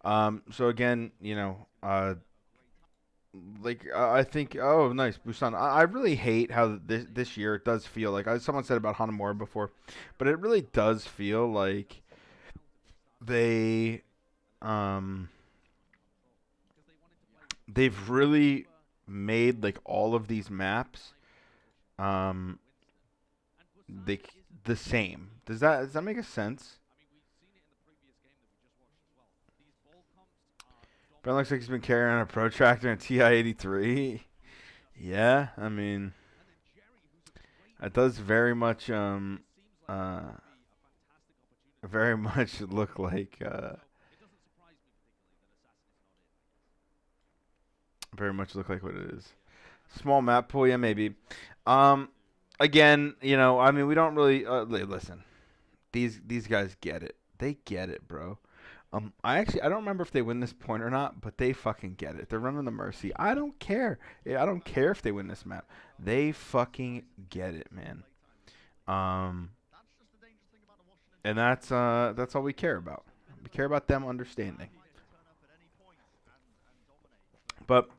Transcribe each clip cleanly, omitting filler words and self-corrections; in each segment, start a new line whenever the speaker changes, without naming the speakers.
So again, like I think, oh, nice, Busan. I really hate how this year it does feel like, someone said about Hanamura before, but it really does feel like they um they've really made like all of these maps um they the same. Does that make a sense? Ben looks like he's been carrying a protractor and TI-83. Yeah, I mean, it does uh very much look like what it is. Small map pool, yeah, maybe. Um, Again, I mean, we don't really listen. These guys get it. They get it, bro. I don't remember if they win this point or not, but they fucking get it. They're running the Mercy. I don't care. I don't care if they win this map. They fucking get it, man. Um, and that's all we care about. We care about them understanding. But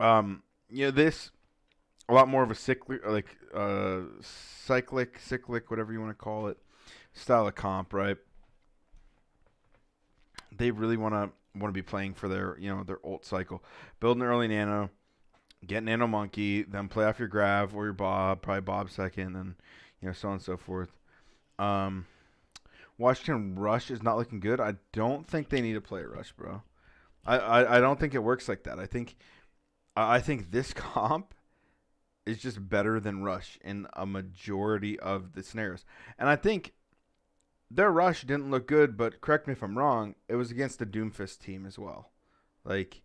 um, this a lot more of a cyclic, whatever you want to call it, style of comp, right? They really want to be playing for their ult cycle, build an early nano, get nano monkey, then play off your grav or your bob, probably bob second, and so on and so forth. Um, Washington rush is not looking good. I don't think they need to play a rush, bro. I don't think it works like that. I think this comp is just better than rush in a majority of the scenarios, and I think their rush didn't look good, but correct me if I'm wrong, it was against the Doomfist team as well. Like,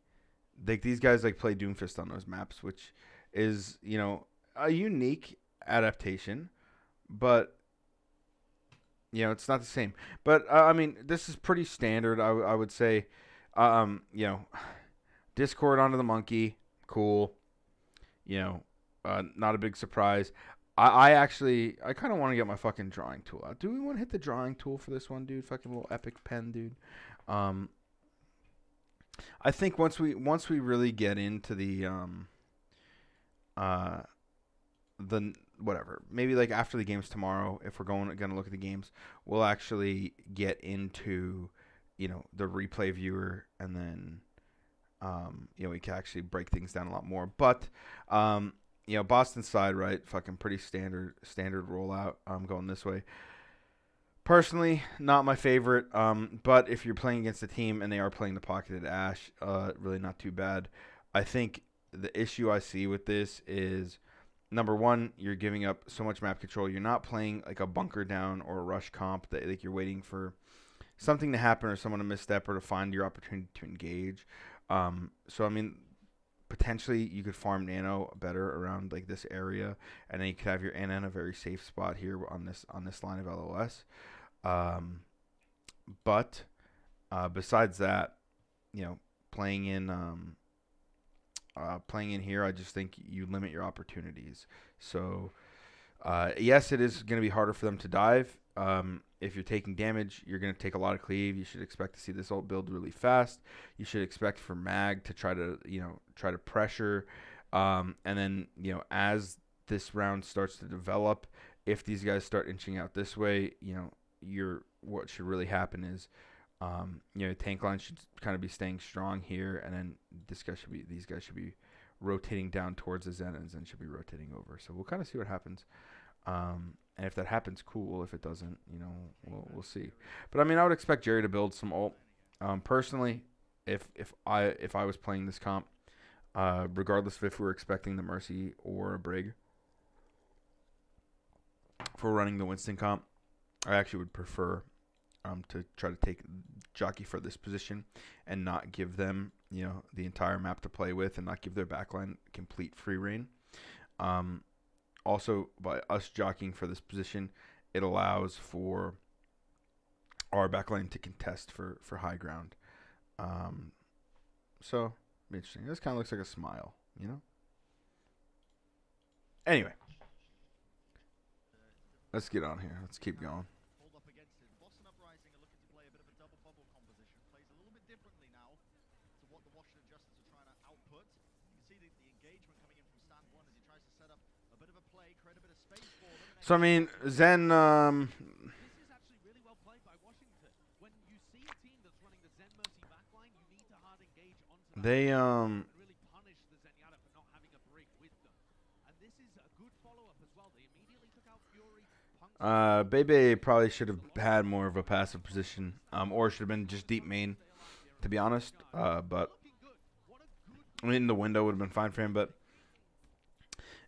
these guys like play Doomfist on those maps, which is a unique adaptation, but it's not the same. But I mean, this is pretty standard. I would say, you know, Discord onto the monkey, cool. You know, not a big surprise. I kind of want to get my fucking drawing tool out. Do we want to hit the drawing tool for this one, dude? Fucking little epic pen, dude. Um, I think once we really get into uh the whatever, maybe like after the games tomorrow, if we're gonna look at the games, we'll actually get into the replay viewer, and then we can actually break things down a lot more. But Boston side, right? Fucking pretty standard rollout. Going this way. Personally, not my favorite. But if you're playing against a team and they are playing the pocketed Ash, really not too bad. I think the issue I see with this is number one, you're giving up so much map control. You're not playing like a bunker down or a rush comp that like you're waiting for something to happen or someone to misstep or to find your opportunity to engage. So I mean, potentially you could farm nano better around like this area, and then you could have your Ana in a very safe spot here on this line of LOS. Um, but besides that, you know, playing in playing in here, I just think you limit your opportunities. So yes, it is going to be harder for them to dive. If you're taking damage, you're going to take a lot of cleave. You should expect to see this ult build really fast. You should expect for Mag to try to pressure, and then as this round starts to develop, if these guys start inching out this way, what should really happen is, tank line should kind of be staying strong here, and then these guys should be rotating down towards the Zen, and Zen should be rotating over. So we'll kind of see what happens. And if that happens, cool. If it doesn't, we'll see. But I mean, I would expect Jerry to build some ult. Personally, if I was playing this comp, regardless of if we were expecting the Mercy or a Brig, for running the Winston comp, I actually would prefer to try to take jockey for this position and not give them the entire map to play with, and not give their backline complete free reign. Um, Also, by us jockeying for this position, it allows for our backline to contest for high ground. Um, so interesting. This kind of looks like a smile. Anyway, let's get on here. Let's keep going. So I mean, Zen. They Bebe probably should have had more of a passive position, or should have been just deep main, to be honest. But I mean, the window would have been fine for him. But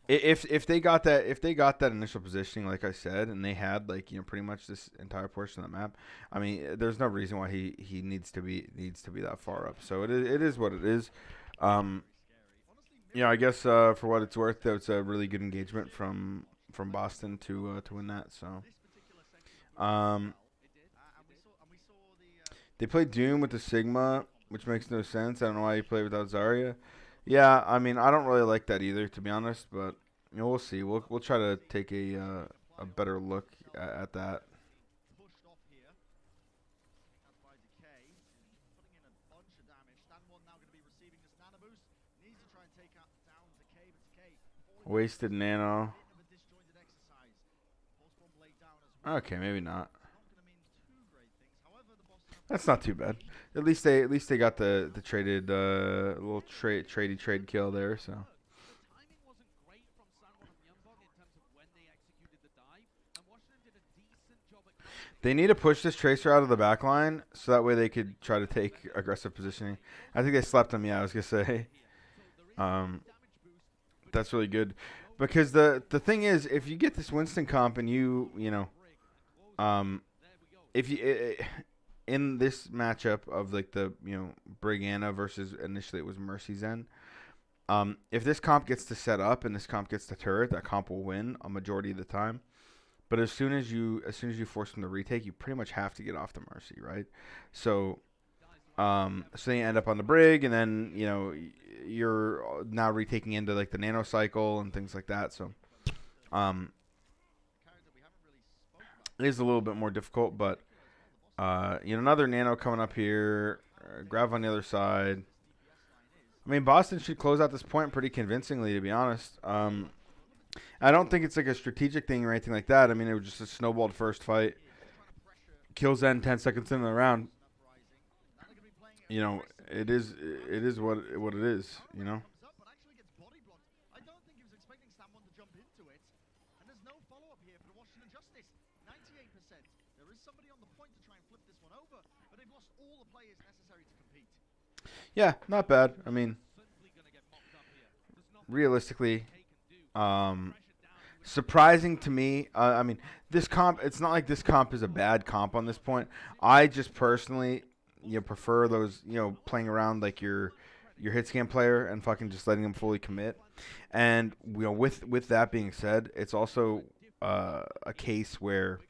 if they got that initial positioning, like I said, and they had like pretty much this entire portion of the map, I mean, there's no reason why he needs to be that far up. So it is what it is. Um, I guess for what it's worth, though, it's a really good engagement from Boston to win that. So um, they played Doom with the Sigma, which makes no sense. I don't know why you play without Zarya. Yeah, I mean, I don't really like that either, to be honest. But we'll see. We'll try to take a better look at that. Wasted nano. Okay, maybe not. That's not too bad. At least they got the traded little trade kill there. So they need to push this tracer out of the back line so that way they could try to take aggressive positioning. I think they slept him. Yeah, I was gonna say. Um, that's really good because the thing is, if you get this Winston comp and if you in this matchup of like the Brigana versus initially it was Mercy Zen. If this comp gets to set up and this comp gets to turret, that comp will win a majority of the time. But as soon as you force them to retake, you pretty much have to get off the Mercy, right? So so you end up on the Brig, and then you're now retaking into like the nano cycle and things like that. So it is a little bit more difficult, but another nano coming up here, Grav on the other side. I mean, Boston should close out this point pretty convincingly, to be honest. I don't think it's like a strategic thing or anything like that. I mean, it was just a snowballed first fight. Kills Zen 10 seconds into the round. It is what it is. Yeah, not bad. I mean, realistically, surprising to me. I mean, this comp. It's not like this comp is a bad comp on this point. I just personally, prefer those. Playing around like your hit scan player and fucking just letting them fully commit. And with that being said, it's also a case where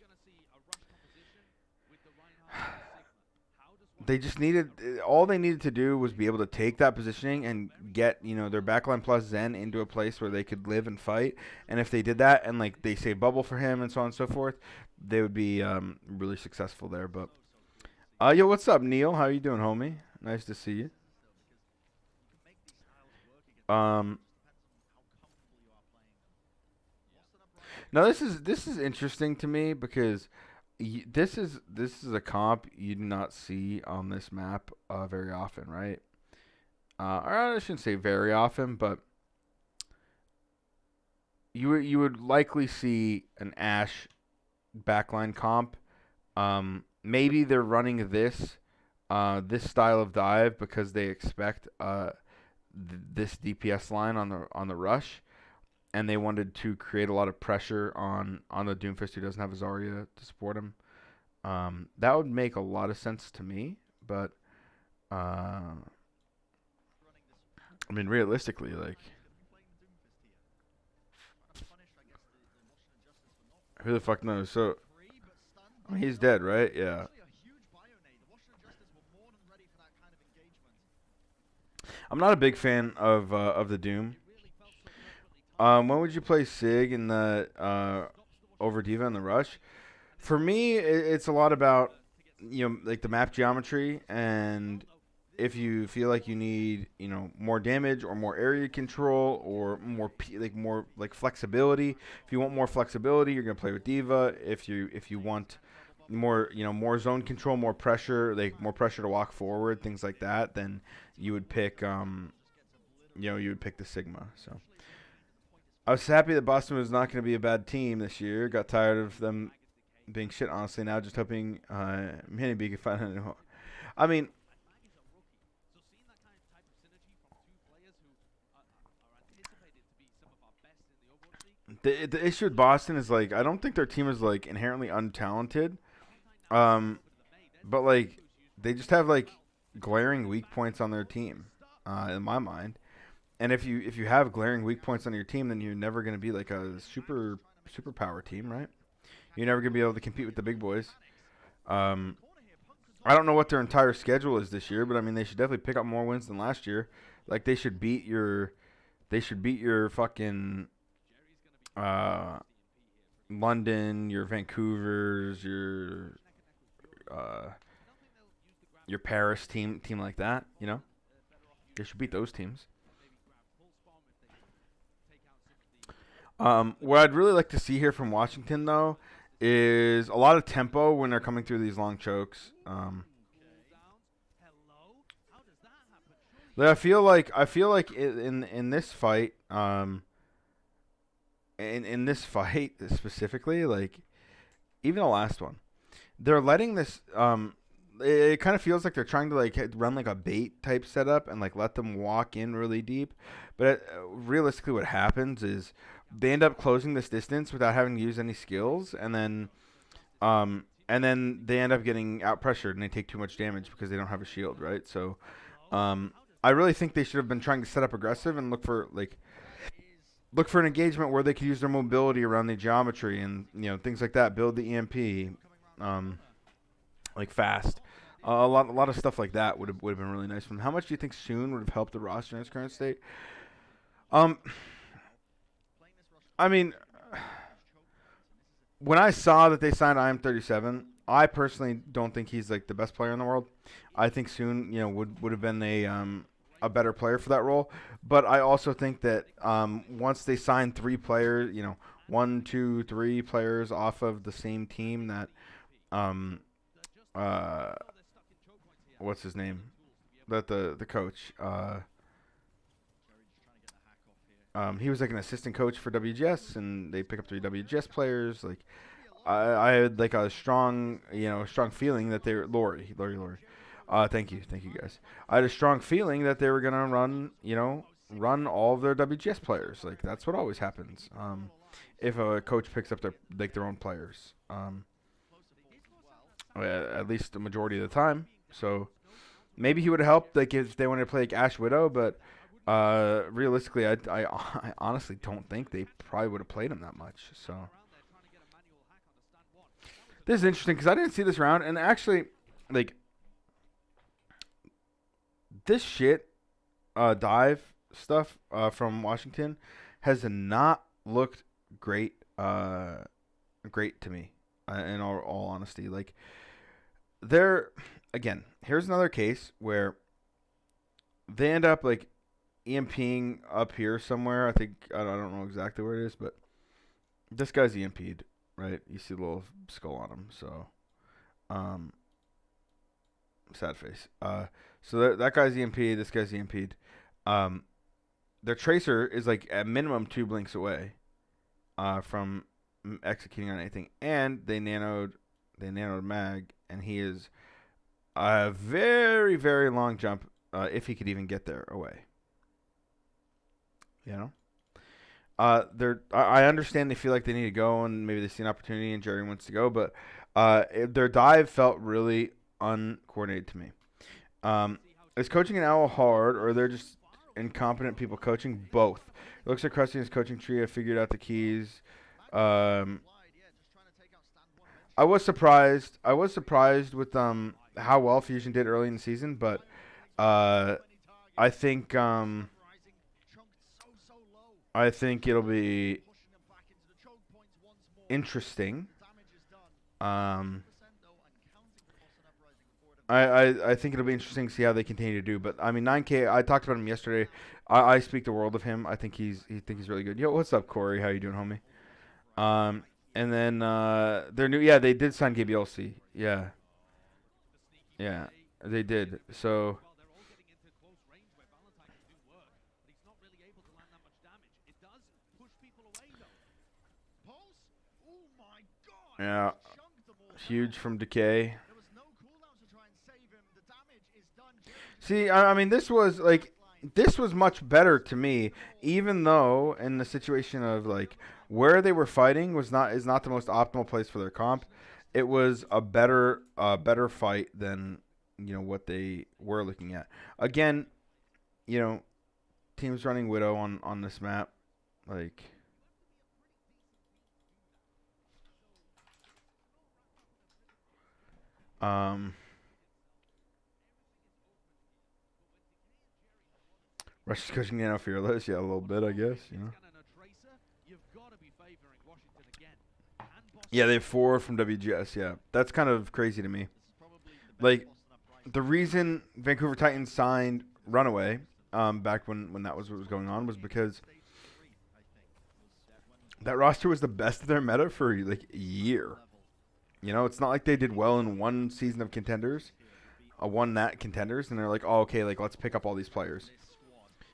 they just needed all they needed to do was be able to take that positioning and get their backline plus Zen into a place where they could live and fight. And if they did that and like they say bubble for him and so on and so forth, they would be really successful there. But yo, what's up, Neil? How you doing, homie? Nice to see you. Um, Now this is interesting to me because this is a comp you do not see on this map very often, right? Or I shouldn't say very often, but you would likely see an Ash backline comp. Maybe they're running this style of dive because they expect this DPS line on the rush, and they wanted to create a lot of pressure on the Doomfist who doesn't have a Zarya to support him. That would make a lot of sense to me, but I mean, realistically, like, who the fuck knows? So, I mean, he's dead, right? Yeah. I'm not a big fan of the Doom. When would you play Sig in the over Diva in the Rush? For me, it's a lot about like the map geometry and if you feel like you need, more damage or more area control or more like flexibility. If you want more flexibility, you're gonna play with Diva. If you want more, more zone control, more pressure, like more pressure to walk forward, things like that, then you would pick the Sigma. So I was happy that Boston was not going to be a bad team this year. Got tired of them being shit, honestly. Now just hoping Manny B can find a new home. I mean, the issue with Boston is like I don't think their team is like inherently untalented. Um, but like they just have like glaring weak points on their team, in my mind. And if you have glaring weak points on your team, then you're never going to be like a super power team, right? You're never going to be able to compete with the big boys. Um, I don't know what their entire schedule is this year, but I mean they should definitely pick up more wins than last year. Like they should beat your fucking uh, London, your Vancouver's, uh, your Paris team like that. They should beat those teams. What I'd really like to see here from Washington, though, is a lot of tempo when they're coming through these long chokes. I feel like in this fight, in this fight specifically, like even the last one, they're letting this. It kind of feels like they're trying to like run like a bait type setup and like let them walk in really deep. But realistically, what happens is they end up closing this distance without having to use any skills, and then they end up getting out pressured and they take too much damage because they don't have a shield, right? So, um, I really think they should have been trying to set up aggressive and look for an engagement where they could use their mobility around the geometry and things like that. Build the EMP, um, like fast. A lot of stuff like that would have been really nice from them. How much do you think Soon would have helped the roster in its current state? Um, I mean, when I saw that they signed IM37, I personally don't think he's like the best player in the world. I think Soon, would have been a better player for that role. But I also think that once they sign three players, one, two, three players off of the same team that um uh what's his name, that the coach he was like an assistant coach for WGS, and they pick up three WGS players. Like I had like a strong feeling that they were Lori. Thank you guys. I had a strong feeling that they were gonna run all of their WGS players. Like that's what always happens. If a coach picks up their own players, at least the majority of the time. So maybe he would have helped like if they wanted to play like Ash Widow, but realistically, I honestly don't think they probably would have played him that much. So this is interesting because I didn't see this round, and actually, like this shit dive stuff from Washington has not looked great to me. In all honesty, like they're again. Here's another case where they end up like EMPing up here somewhere. I think I don't know exactly where it is, but this guy's EMP'd, right? You see the little skull on him, so um, sad face. So that guy's EMP'd. This guy's EMP'd. Um, their tracer is like at minimum 2 blinks away, from executing on anything, and they nanoed Mag, and he is a very very long jump, if he could even get there away. You know. I understand they feel like they need to go, and maybe they see an opportunity, and Jerry wants to go, but their dive felt really uncoordinated to me. Um, is coaching an owl hard, or they're just incompetent people coaching? Both. It looks like Krusty and his coaching tree have figured out the keys. Um, I was surprised. I was surprised with how well Fusion did early in the season, but uh, I think it'll be interesting. Um, I think it'll be interesting to see how they continue to do. But I mean, 9K. I talked about him yesterday. I speak the world of him. I think he's really good. Yo, what's up, Corey? How you doing, homie? Um, and then their new they did sign Gabe Yossi. Yeah, yeah, they did. So yeah, huge from Decay. See, I mean, this was much better to me, even though in the situation of like where they were fighting is not the most optimal place for their comp. It was a better fight than what they were looking at. Again, you know, teams running Widow on this map, like um. Rush is coaching Nano Fearless, yeah, a little bit, I guess, Yeah, they have 4 from WGS, yeah. That's kind of crazy to me. Like, the reason Vancouver Titans signed Runaway, back when that was what was going on, was because that roster was the best of their meta for, like, a year. It's not like they did well in one season of Contenders, won that Contenders, and they're like, oh, okay, like, let's pick up all these players.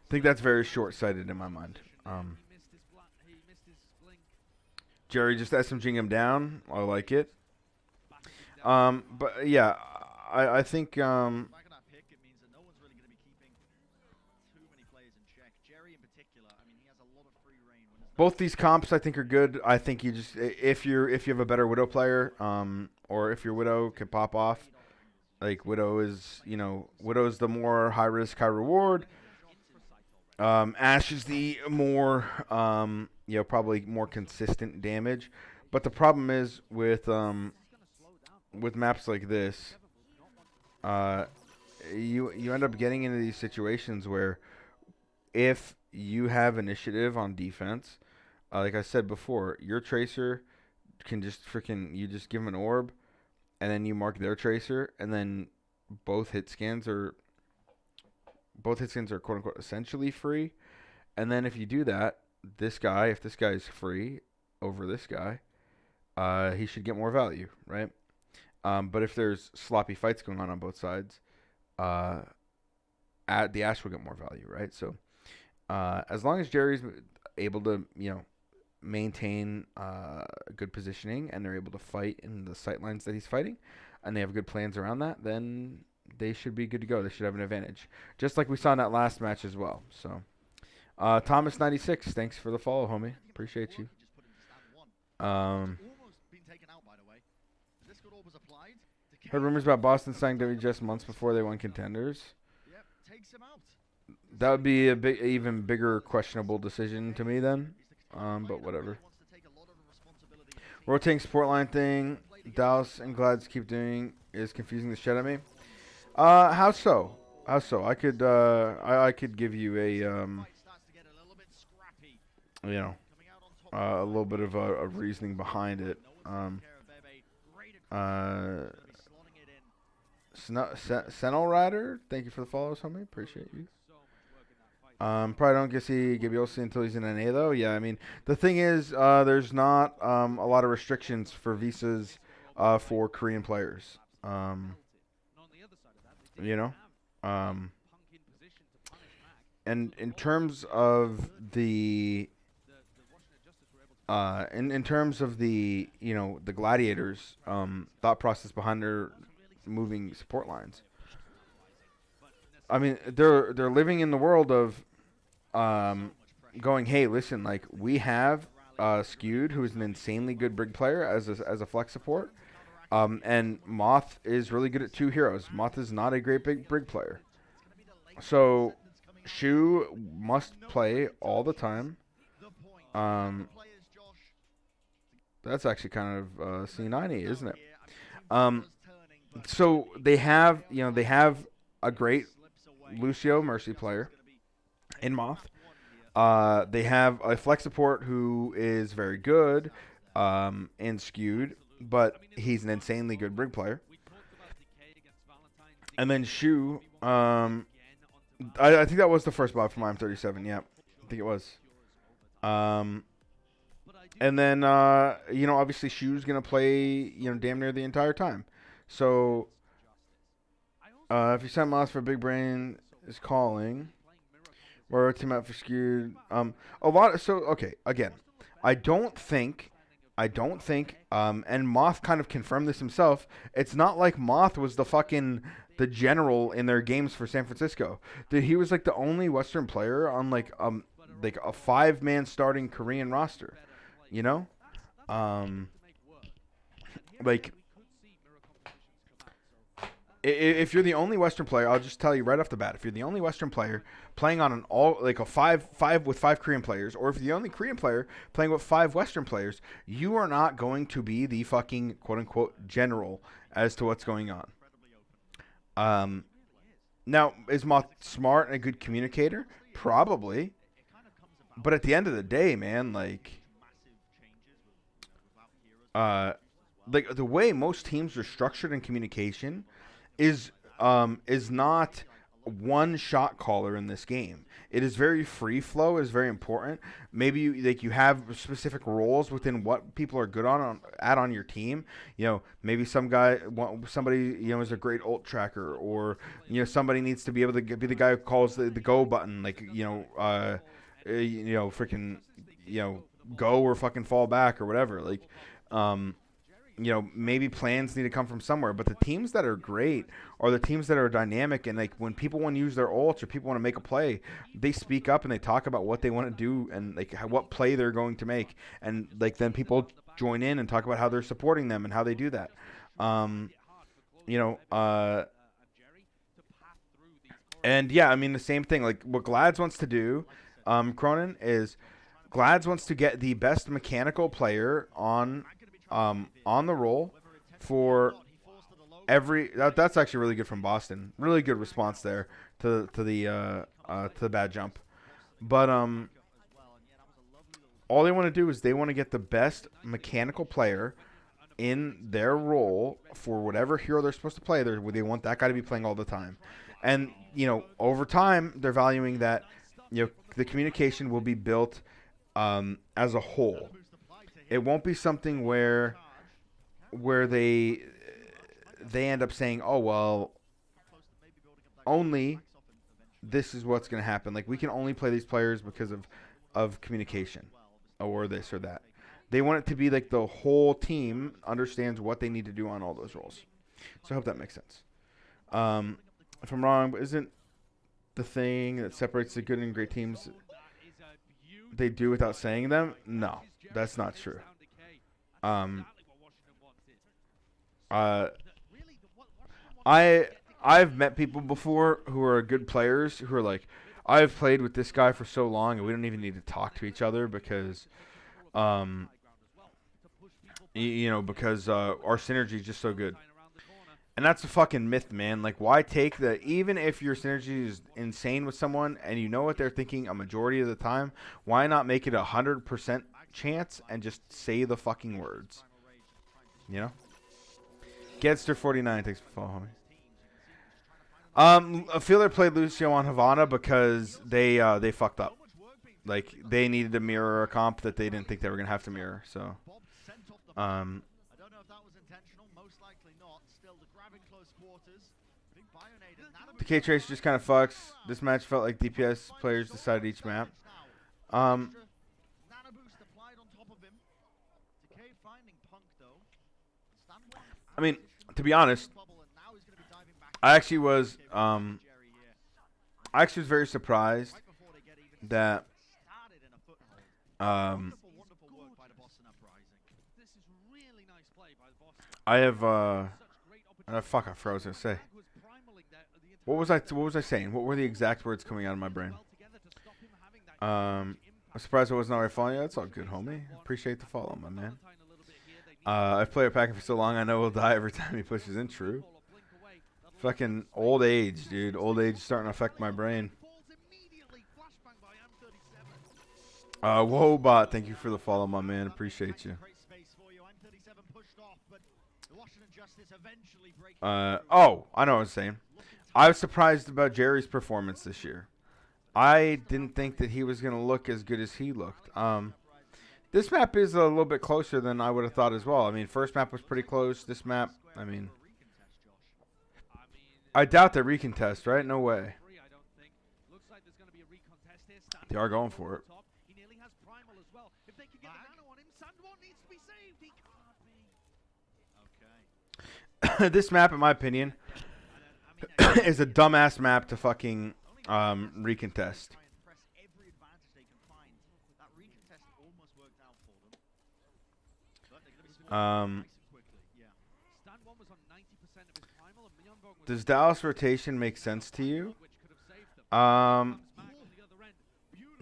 I think that's very short-sighted in my mind. Jerry just SMGing him down. I like it. But yeah, I think both these comps I think are good. I think you just if you have a better Widow player, or if your Widow can pop off, like Widow is Widow's the more high risk, high reward. Ash is the more probably more consistent damage. But the problem is with maps like this, you end up getting into these situations where if you have initiative on defense, like I said before, your tracer can just you just give them an orb, and then you mark their tracer, and then both hit scans are quote unquote essentially free. And then if you do that, if this guy is free over this guy, he should get more value, right? But if there's sloppy fights going on both sides, the Ash will get more value, right? So as long as Jerry's able to, maintain good positioning and they're able to fight in the sight lines that he's fighting, and they have good plans around that, then they should be good to go. They should have an advantage, just like we saw in that last match as well. So, Thomas96, thanks for the follow, homie. Appreciate you. Heard rumors about Boston signing WGS months before they won Contenders. That would be even bigger questionable decision to me then. But whatever. Rotating support line thing, Dallas and Glads keep doing is confusing the shit out of me. How so? How so? I could give you a little bit of a reasoning behind it. Sentinel Rider, thank you for the follows, homie. Appreciate you. Probably don't get to see Gibiosi until he's in NA though. Yeah, I mean the thing is, there's not a lot of restrictions for visas for Korean players. You know, and in terms of the in terms of the the gladiators thought process behind their moving support lines. I mean, they're living in the world of going, hey, listen, like we have Skewed, who is an insanely good brig player as a flex support, and Moth is really good at 2 heroes. Moth is not a great big brig player, so Shu must play all the time. That's actually kind of C90, isn't it? So they have a great Lucio Mercy player in Moth. They have a flex support who is very good and skewed, but he's an insanely good brig player. And then Shu, I think that was the first bot from M37. Yeah, I think it was. Um, and then obviously Shu's gonna play damn near the entire time. So if you send Moss for Big Brain is calling, or team out for skewed, a lot. So okay, again, I don't think. And Moth kind of confirmed this himself. It's not like Moth was the general in their games for San Francisco. He was like the only Western player on like a 5-man starting Korean roster. You know, um, like if you're the only Western player, I'll just tell you right off the bat. If you're the only Western player playing on a five with 5 Korean players, or if you're the only Korean player playing with 5 Western players, you are not going to be the fucking quote unquote general as to what's going on. Now is Moth smart and a good communicator? Probably, but at the end of the day, man, like the way most teams are structured in communication is not one shot caller in this game. It is very free flow. Is very important. Maybe you have specific roles within what people are good on your team. Maybe somebody is a great ult tracker, or somebody needs to be able to be the guy who calls the go button, freaking go or fucking fall back or whatever. Maybe plans need to come from somewhere. But the teams that are great are the teams that are dynamic, and like when people want to use their ults or people want to make a play, they speak up and they talk about what they want to do and like what play they're going to make, and like then people join in and talk about how they're supporting them and how they do that. And yeah, I mean the same thing. Like what Glads wants to do, Cronin, is Glads wants to get the best mechanical player on the roll for every. That's actually really good from Boston. Really good response there to the bad jump. But all they want to do is they want to get the best mechanical player in their role for whatever hero they're supposed to play. They want that guy to be playing all the time, and over time they're valuing that the communication will be built as a whole. It won't be something where they end up saying, "Oh well, only this is what's going to happen. Like we can only play these players because of communication, or this or that." They want it to be like the whole team understands what they need to do on all those roles. So I hope that makes sense. If I'm wrong, but isn't the thing that separates the good and great teams they do without saying them? No, that's not true. I've met people before who are good players who are like, I've played with this guy for so long and we don't even need to talk to each other because our synergy is just so good. And that's a fucking myth, man. Like, why take even if your synergy is insane with someone and you know what they're thinking a majority of the time, why not make it 100% chance and just say the fucking words? Getster 49 thanks for following me. A fielder played Lucio on Havana because they fucked up. Like, they needed to mirror a comp that they didn't think they were gonna have to mirror. So, the K Trace just kind of fucks. This match felt like DPS players decided each map. I mean, to be honest, I actually was very surprised that I have fuck, I froze. I was gonna say. What was I saying? What were the exact words coming out of my brain? I'm surprised I wasn't already following you. That's all good, homie. Appreciate the follow, my man. I've played Packing for so long, I know he'll die every time he pushes in. True. Fucking old age, dude. Old age is starting to affect my brain. Whoa, bot. Thank you for the follow, my man. Appreciate you. I know what I was saying. I was surprised about Jerry's performance this year. I didn't think that he was going to look as good as he looked. This map is a little bit closer than I would have thought as well. I mean, first map was pretty close. This map, I mean, I doubt they recontest, right? No way. They are going for it. This map, in my opinion, is a dumbass map to fucking recontest. Does Dallas rotation make sense to you?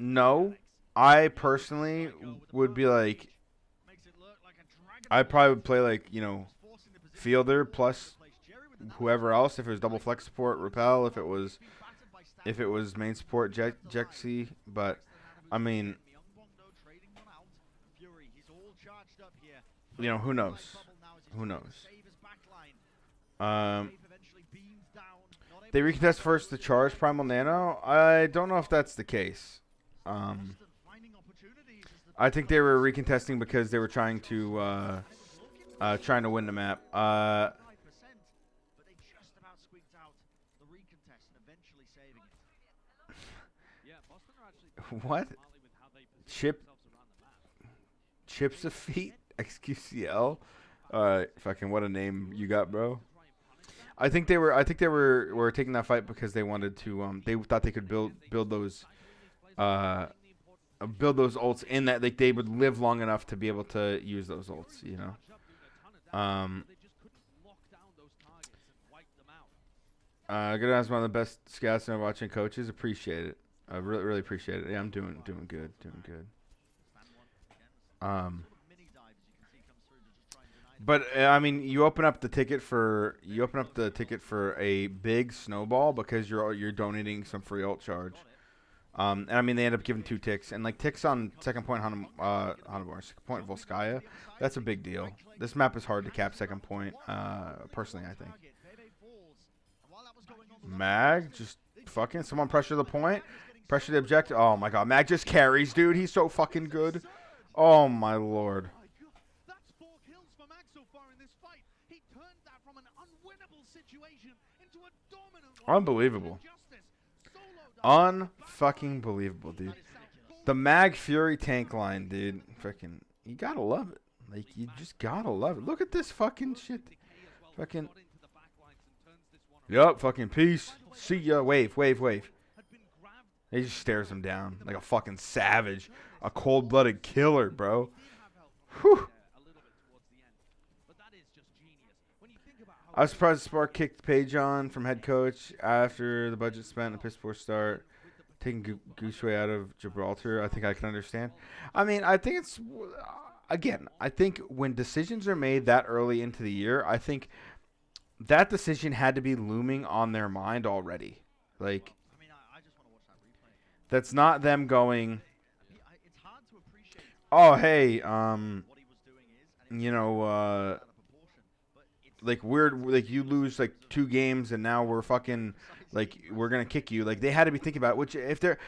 No. I personally would be like, I probably would play like, you know, fielder plus whoever else. If it was double flex support, repel. If it was main support, Jexy. But I mean, you know, who knows? Who knows? They recontest first to charge Primal Nano. I don't know if that's the case. I think they were recontesting because they were trying to win the map. What? Chips of feet? XQCL? Fucking what a name you got, bro. I think they were taking that fight because they wanted to they thought they could build those ults in that, like, they would live long enough to be able to use those ults, you know. Good as one of the best scouts and watching coaches. Appreciate it. I really appreciate it. Yeah, I'm doing good. But I mean, you open up the ticket for a big snowball because you're donating some free ult charge. And I mean, they end up giving 2 ticks, and like ticks on second point Hanamor, second point Volskaya. That's a big deal. This map is hard to cap second point. Personally, I think. Mag, just fucking someone pressure the point, pressure the objective. Oh my god, Mag just carries, dude. He's so fucking good. Oh my lord. Unbelievable. Unfucking believable, dude. The Mag Fury tank line, dude. Fucking, you gotta love it. Like, you just gotta love it. Look at this fucking shit. Fucking. Yup, fucking peace. See ya. Wave. He just stares him down like a fucking savage. A cold-blooded killer, bro. Whew. I was surprised Spark kicked Page on from head coach after the budget spent and a piss poor start. Taking Gooseway out of Gibraltar, I think I can understand. I mean, I think it's, again, I think when decisions are made that early into the year, I think that decision had to be looming on their mind already. Like, that's not them going, oh, hey, you know, like, you lose like 2 games and now we're fucking, like, we're gonna kick you. Like, they had to be thinking about it, which if they're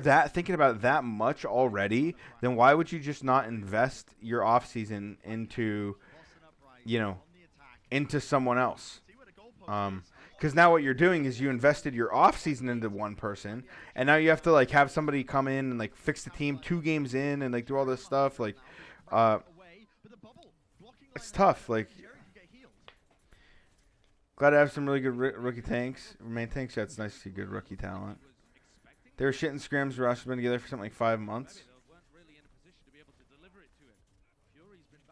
that thinking about that much already, then why would you just not invest your off season into, you know, into someone else? Because now what you're doing is you invested your off season into one person, and now you have to like have somebody come in and like fix the team 2 games in and like do all this stuff. Like, it's tough. Like, glad to have some really good rookie tanks. Main tanks, yeah, it's nice to see good rookie talent. They were shitting scrims. Rush has been together for something like 5 months.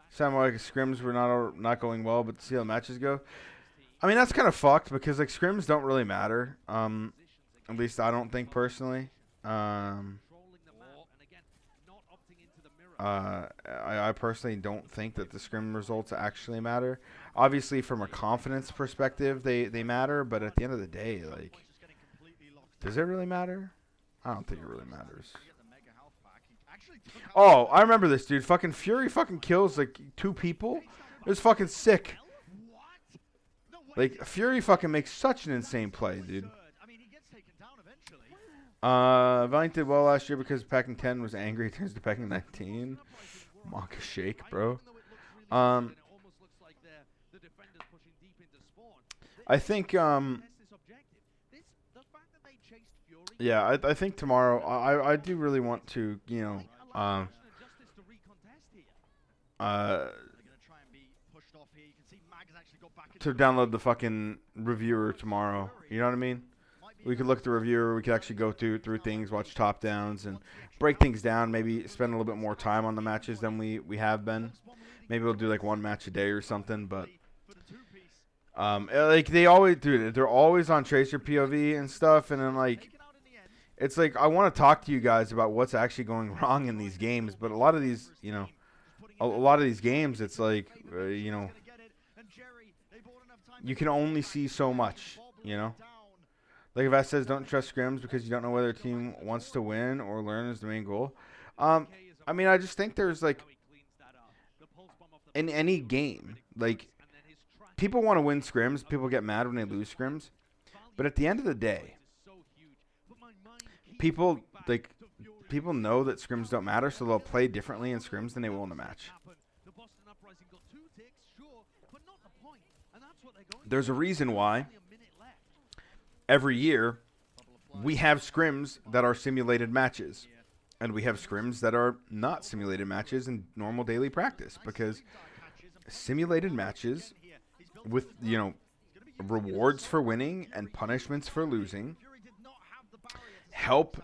Sound like scrims were not going well, but see how the matches go. I mean, that's kind of fucked because like scrims don't really matter. At least I don't think personally. I personally don't think that the scrim results actually matter. Obviously, from a confidence perspective, they matter. But at the end of the day, like, does it really matter? I don't think it really matters. Oh, I remember this, dude. Fucking Fury fucking kills like 2 people. It was fucking sick. Like, Fury fucking makes such an insane play, dude. Valiant did well last year because packing 10 was angry. It turns to packing 19. Monka shake, bro. I think, yeah, I think tomorrow, I do really want to, you know, uh, to download the fucking reviewer tomorrow. You know what I mean? We could look at the reviewer. We could actually go through things, watch top downs, and break things down. Maybe spend a little bit more time on the matches than we have been. Maybe we'll do like one match a day or something. But like they always do, they're always on Tracer POV and stuff. And then like, it's like I want to talk to you guys about what's actually going wrong in these games. But a lot of these, you know, a lot of these games, it's like, you know, you can only see so much. You know. Like if that says don't trust scrims because you don't know whether a team wants to win or learn is the main goal. I mean, I just think there's like in any game, like people want to win scrims. People get mad when they lose scrims, but at the end of the day, people know that scrims don't matter, so they'll play differently in scrims than they will in a match. There's a reason why. Every year, we have scrims that are simulated matches, and we have scrims that are not simulated matches in normal daily practice, because simulated matches with, you know, rewards for winning and punishments for losing help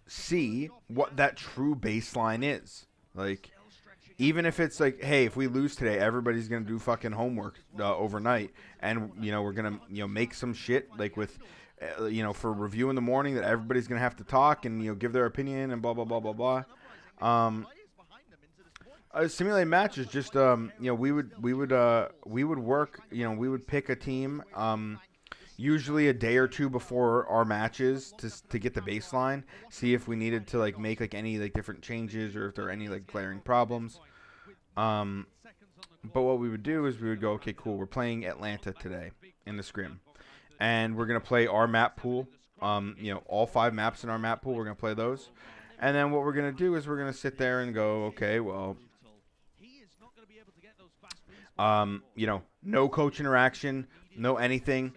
see what that true baseline is. Like, even if it's like, hey, if we lose today, everybody's going to do fucking homework overnight, and, you know, we're going to, you know, make some shit, like with... you know, for review in the morning that everybody's gonna have to talk and, you know, give their opinion and blah blah blah blah blah. A simulated match is just you know, we would work, you know, we would pick a team usually a day or two before our matches to get the baseline, see if we needed to like make like any like different changes or if there are any like glaring problems. But what we would do is we would go, okay, cool, we're playing Atlanta today in the scrim. And we're going to play our map pool. You know, all 5 maps in our map pool, we're going to play those. And then what we're going to do is we're going to sit there and go, okay, well, you know, no coach interaction, no anything.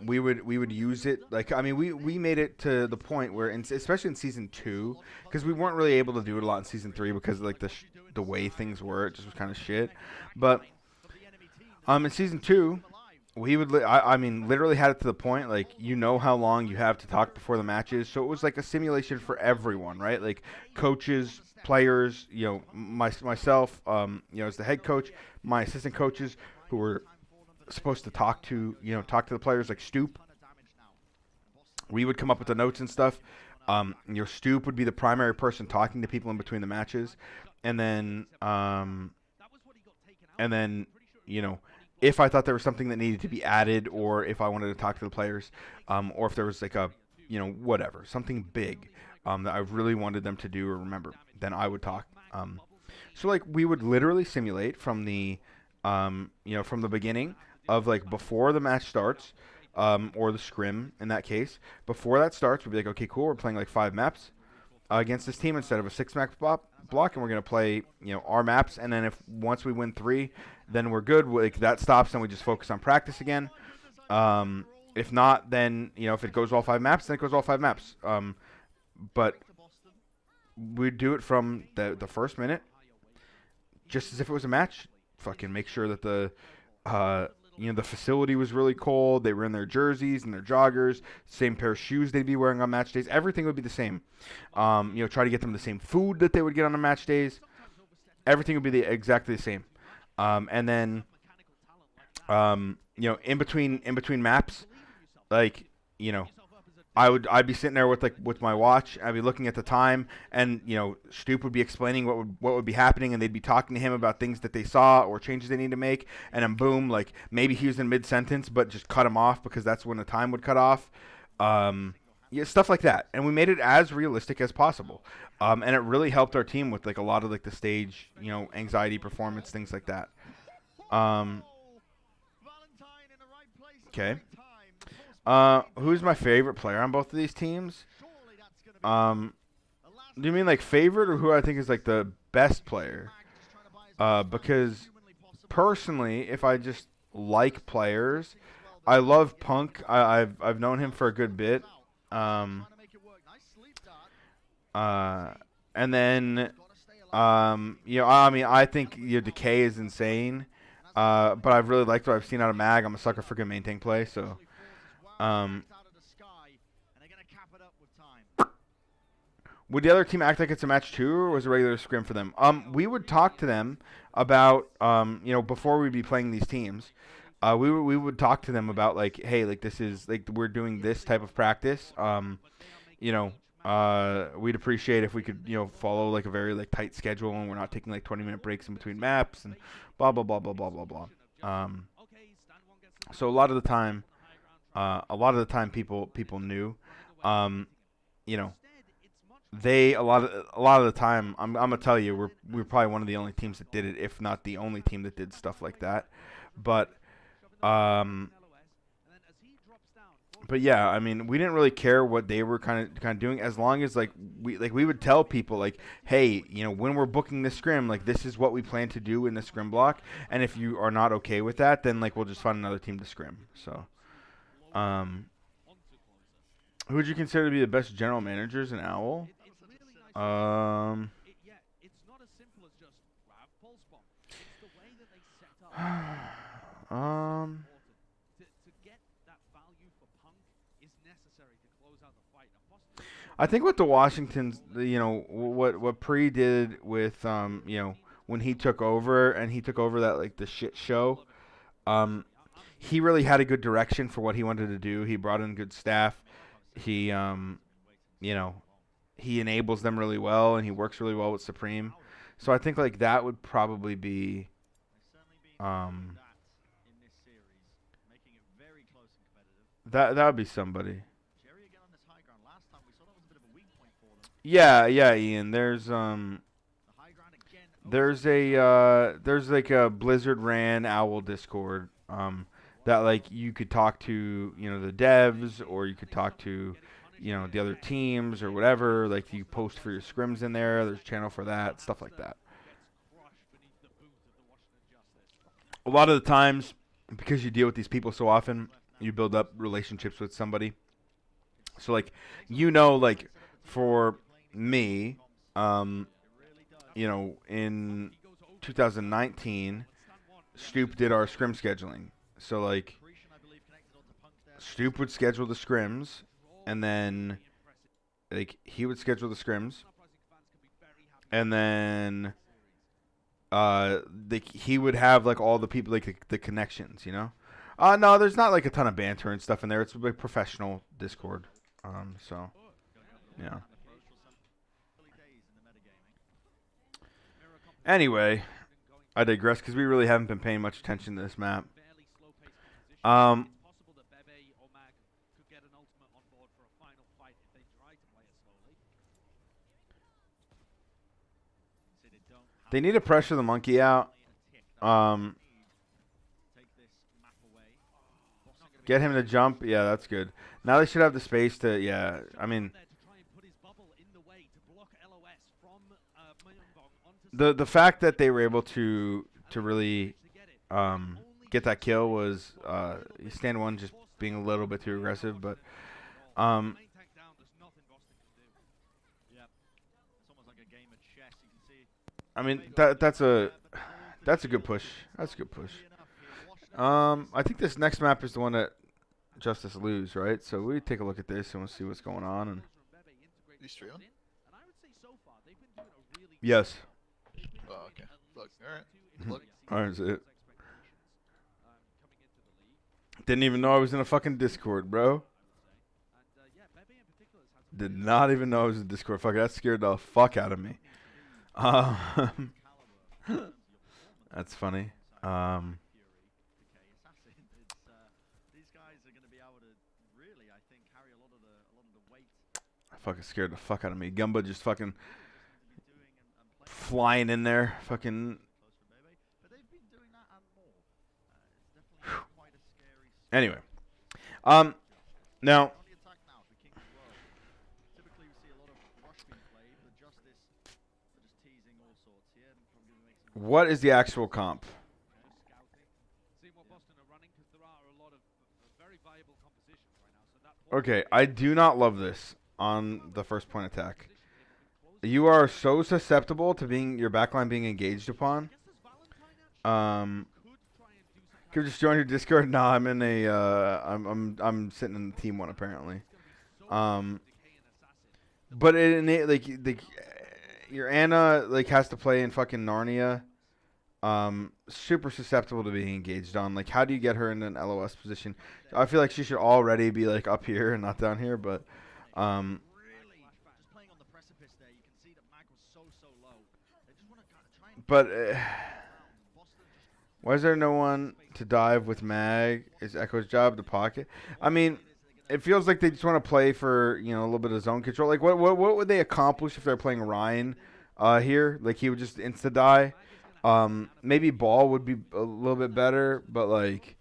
We would use it. Like, I mean, we made it to the point where, especially in Season 2, because we weren't really able to do it a lot in Season 3 because of, like, the way things were. It just was kind of shit. But in Season 2... we would, I mean, literally had it to the point, like, you know how long you have to talk before the matches. So it was like a simulation for everyone, right? Like, coaches, players, you know, myself, you know, as the head coach, my assistant coaches who were supposed to talk to the players, like Stoop. We would come up with the notes and stuff. Your Stoop would be the primary person talking to people in between the matches. And then, you know, if I thought there was something that needed to be added, or if I wanted to talk to the players, or if there was like a, you know, whatever, something big that I really wanted them to do or remember, then I would talk. So like we would literally simulate from the, you know, from the beginning of like before the match starts, or the scrim in that case. Before that starts, we'd be like, okay, cool, we're playing like 5 maps against this team instead of a 6-map block, and we're gonna play, you know, our maps. And then if once we win 3, then we're good. Like that stops, and we just focus on practice again. If not, then, you know, if it goes all 5 maps, then it goes all 5 maps. But we do it from the first minute, just as if it was a match. Fucking make sure that the you know, the facility was really cold. They were in their jerseys and their joggers, same pair of shoes they'd be wearing on match days. Everything would be the same. You know, try to get them the same food that they would get on the match days. Everything would be exactly the same. And then, you know, in between maps, like, you know, I'd be sitting there with my watch. I'd be looking at the time, and, you know, Stoop would be explaining what would be happening, and they'd be talking to him about things that they saw or changes they need to make. And then boom, like maybe he was in mid sentence, but just cut him off because that's when the time would cut off. Yeah, stuff like that. And we made it as realistic as possible. And it really helped our team with like a lot of like the stage, you know, anxiety, performance, things like that. Okay. Who's my favorite player on both of these teams? Um, do you mean like favorite or who I think is like the best player? Because personally, if I just like players, I love Punk. I've known him for a good bit. Um, uh, and then I mean, I think Decay is insane. But I've really liked what I've seen out of Mag. I'm a sucker for good maintain play. So, um, would the other team act like it's a match too, or was it a regular scrim for them? We would talk to them about, before we'd be playing these teams. We would talk to them about like, hey, like this is like we're doing this type of practice. We'd appreciate if we could, follow like a very like tight schedule and we're not taking like 20-minute breaks in between maps and blah blah blah blah blah blah blah. So a lot of the time, people knew, um, you know, they a lot of the time, I'm gonna tell you, we're probably one of the only teams that did it, if not the only team that did stuff like that. But um, but yeah, I mean, we didn't really care what they were kind of doing, as long as like we would tell people like, hey, when we're booking this scrim, like this is what we plan to do in the scrim block, and if you are not okay with that, then like we'll just find another team to scrim. So, who would you consider to be the best general managers in Owl? Um, um, I think with the Washingtons, what Pre did with when he took over and he took over that like the shit show, he really had a good direction for what he wanted to do. He brought in good staff. He you know, he enables them really well and he works really well with Supreme. So I think like that would probably be um that would be somebody. Yeah, yeah, Ian. There's like a Blizzard ran Owl Discord that like you could talk to, the devs, or you could talk to, the other teams or whatever. Like you post for your scrims in there. There's a channel for that, stuff like that. A lot of the times, because you deal with these people so often, you build up relationships with somebody. So like, like for me, um, in 2019, Stoop did our scrim scheduling. So like, Stoop would schedule the scrims, and then like he would schedule the scrims, and then he would have like all the people, like the connections. No, there's not like a ton of banter and stuff in there. It's like professional Discord. So yeah. Anyway, I digress because we really haven't been paying much attention to this map. Um, they need to pressure the monkey out. Get him to jump. Yeah, that's good. Now they should have the space to. Yeah, I mean, the fact that they were able to really get that kill was stand one just being a little bit too aggressive, but um, I mean that's a good push. That's a good push. I think this next map is the one that Justice lose, right? So we take a look at this and we'll see what's going on. And yes.
Oh, okay. Look, all right. Look.
Alright, it. Didn't even know I was in a fucking Discord, bro. Did not even know I was in Discord. Fuck, that scared the fuck out of me. That's funny. Fucking scared the fuck out of me. Gumba just fucking flying in there. Fucking. Anyway. Now,
On the attack now for King as well. Typically we see a lot of rush being played, but Justice are just teasing all sorts here and probably going to make some
what is the actual comp?
Seeing what Boston are running because there are a lot of very viable compositions right now. So that
Okay, I do not love this on the first point attack. You are so susceptible to being your backline being engaged upon. Can you just join your Discord? No, I'm in a I'm sitting in team one apparently. But it like your Anna like has to play in fucking Narnia. Super susceptible to being engaged on. Like, how do you get her in an LOS position? I feel like she should already be like up here and not down here. But
really just playing on the precipice there. You can see that Mag was so low. They just want to try and
but
Boston just
why is there no one to dive with Mag? Is Echo's job to pocket? I mean, it feels like they just want to play for, you know, a little bit of zone control. Like, what would they accomplish if they're playing Ryan here? Like, he would just insta die. Maybe Ball would be a little bit better, but like,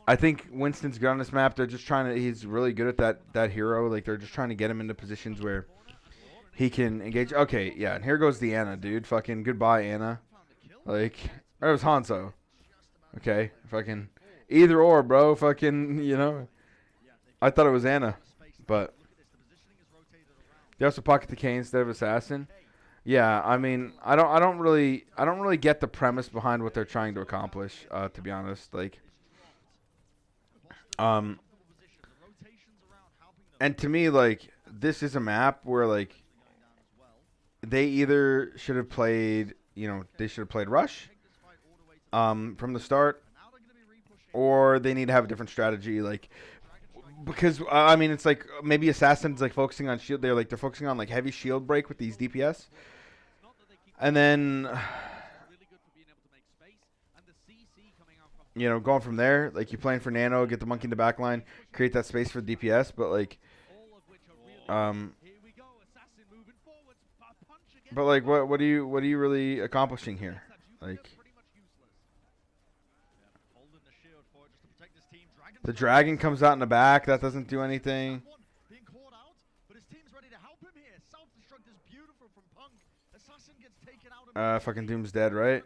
I think Winston's good on this map. They're just trying to. He's really good at that hero. Like, they're just trying to get him into positions where he can engage. Okay, yeah, and here goes the Anna, dude. Fucking goodbye, Anna. Like, or it was Hanzo. Okay, fucking either or, bro. Fucking, you know. I thought it was Anna, but they also pocket the K instead of Assassin. Yeah, I mean, I don't really get the premise behind what they're trying to accomplish. To be honest, like, and to me, like, this is a map where like they either should have played, you know, they should have played Rush, from the start, or they need to have a different strategy, like. Because I mean, it's like maybe Assassin's like focusing on shield. They're focusing on like heavy shield break with these DPS, and then you know going from there. Like you playing for Nano, get the monkey in the back line, create that space for the DPS. But like, what are you really accomplishing here? Like. The dragon comes out in the back. That doesn't do anything.
being caught out, but his team's ready to help him here. Self-destruct is beautiful from Punk. Assassin gets taken out.
Fucking Doom's dead, right?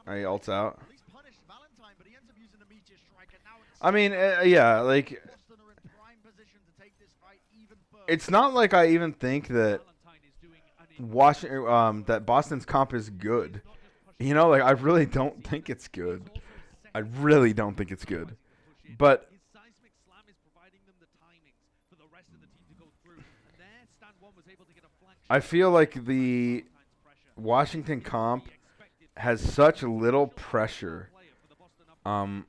Alright, ults out.
At least punish Valentine, but he ends up using the meteor strike, and now it's
I mean, yeah, like
Boston are in prime position to take this fight even further.
it's not like I even think that that Boston's comp is good. You know, like I really don't think it's good. I really don't think it's good. But I feel like the Washington comp has such little pressure on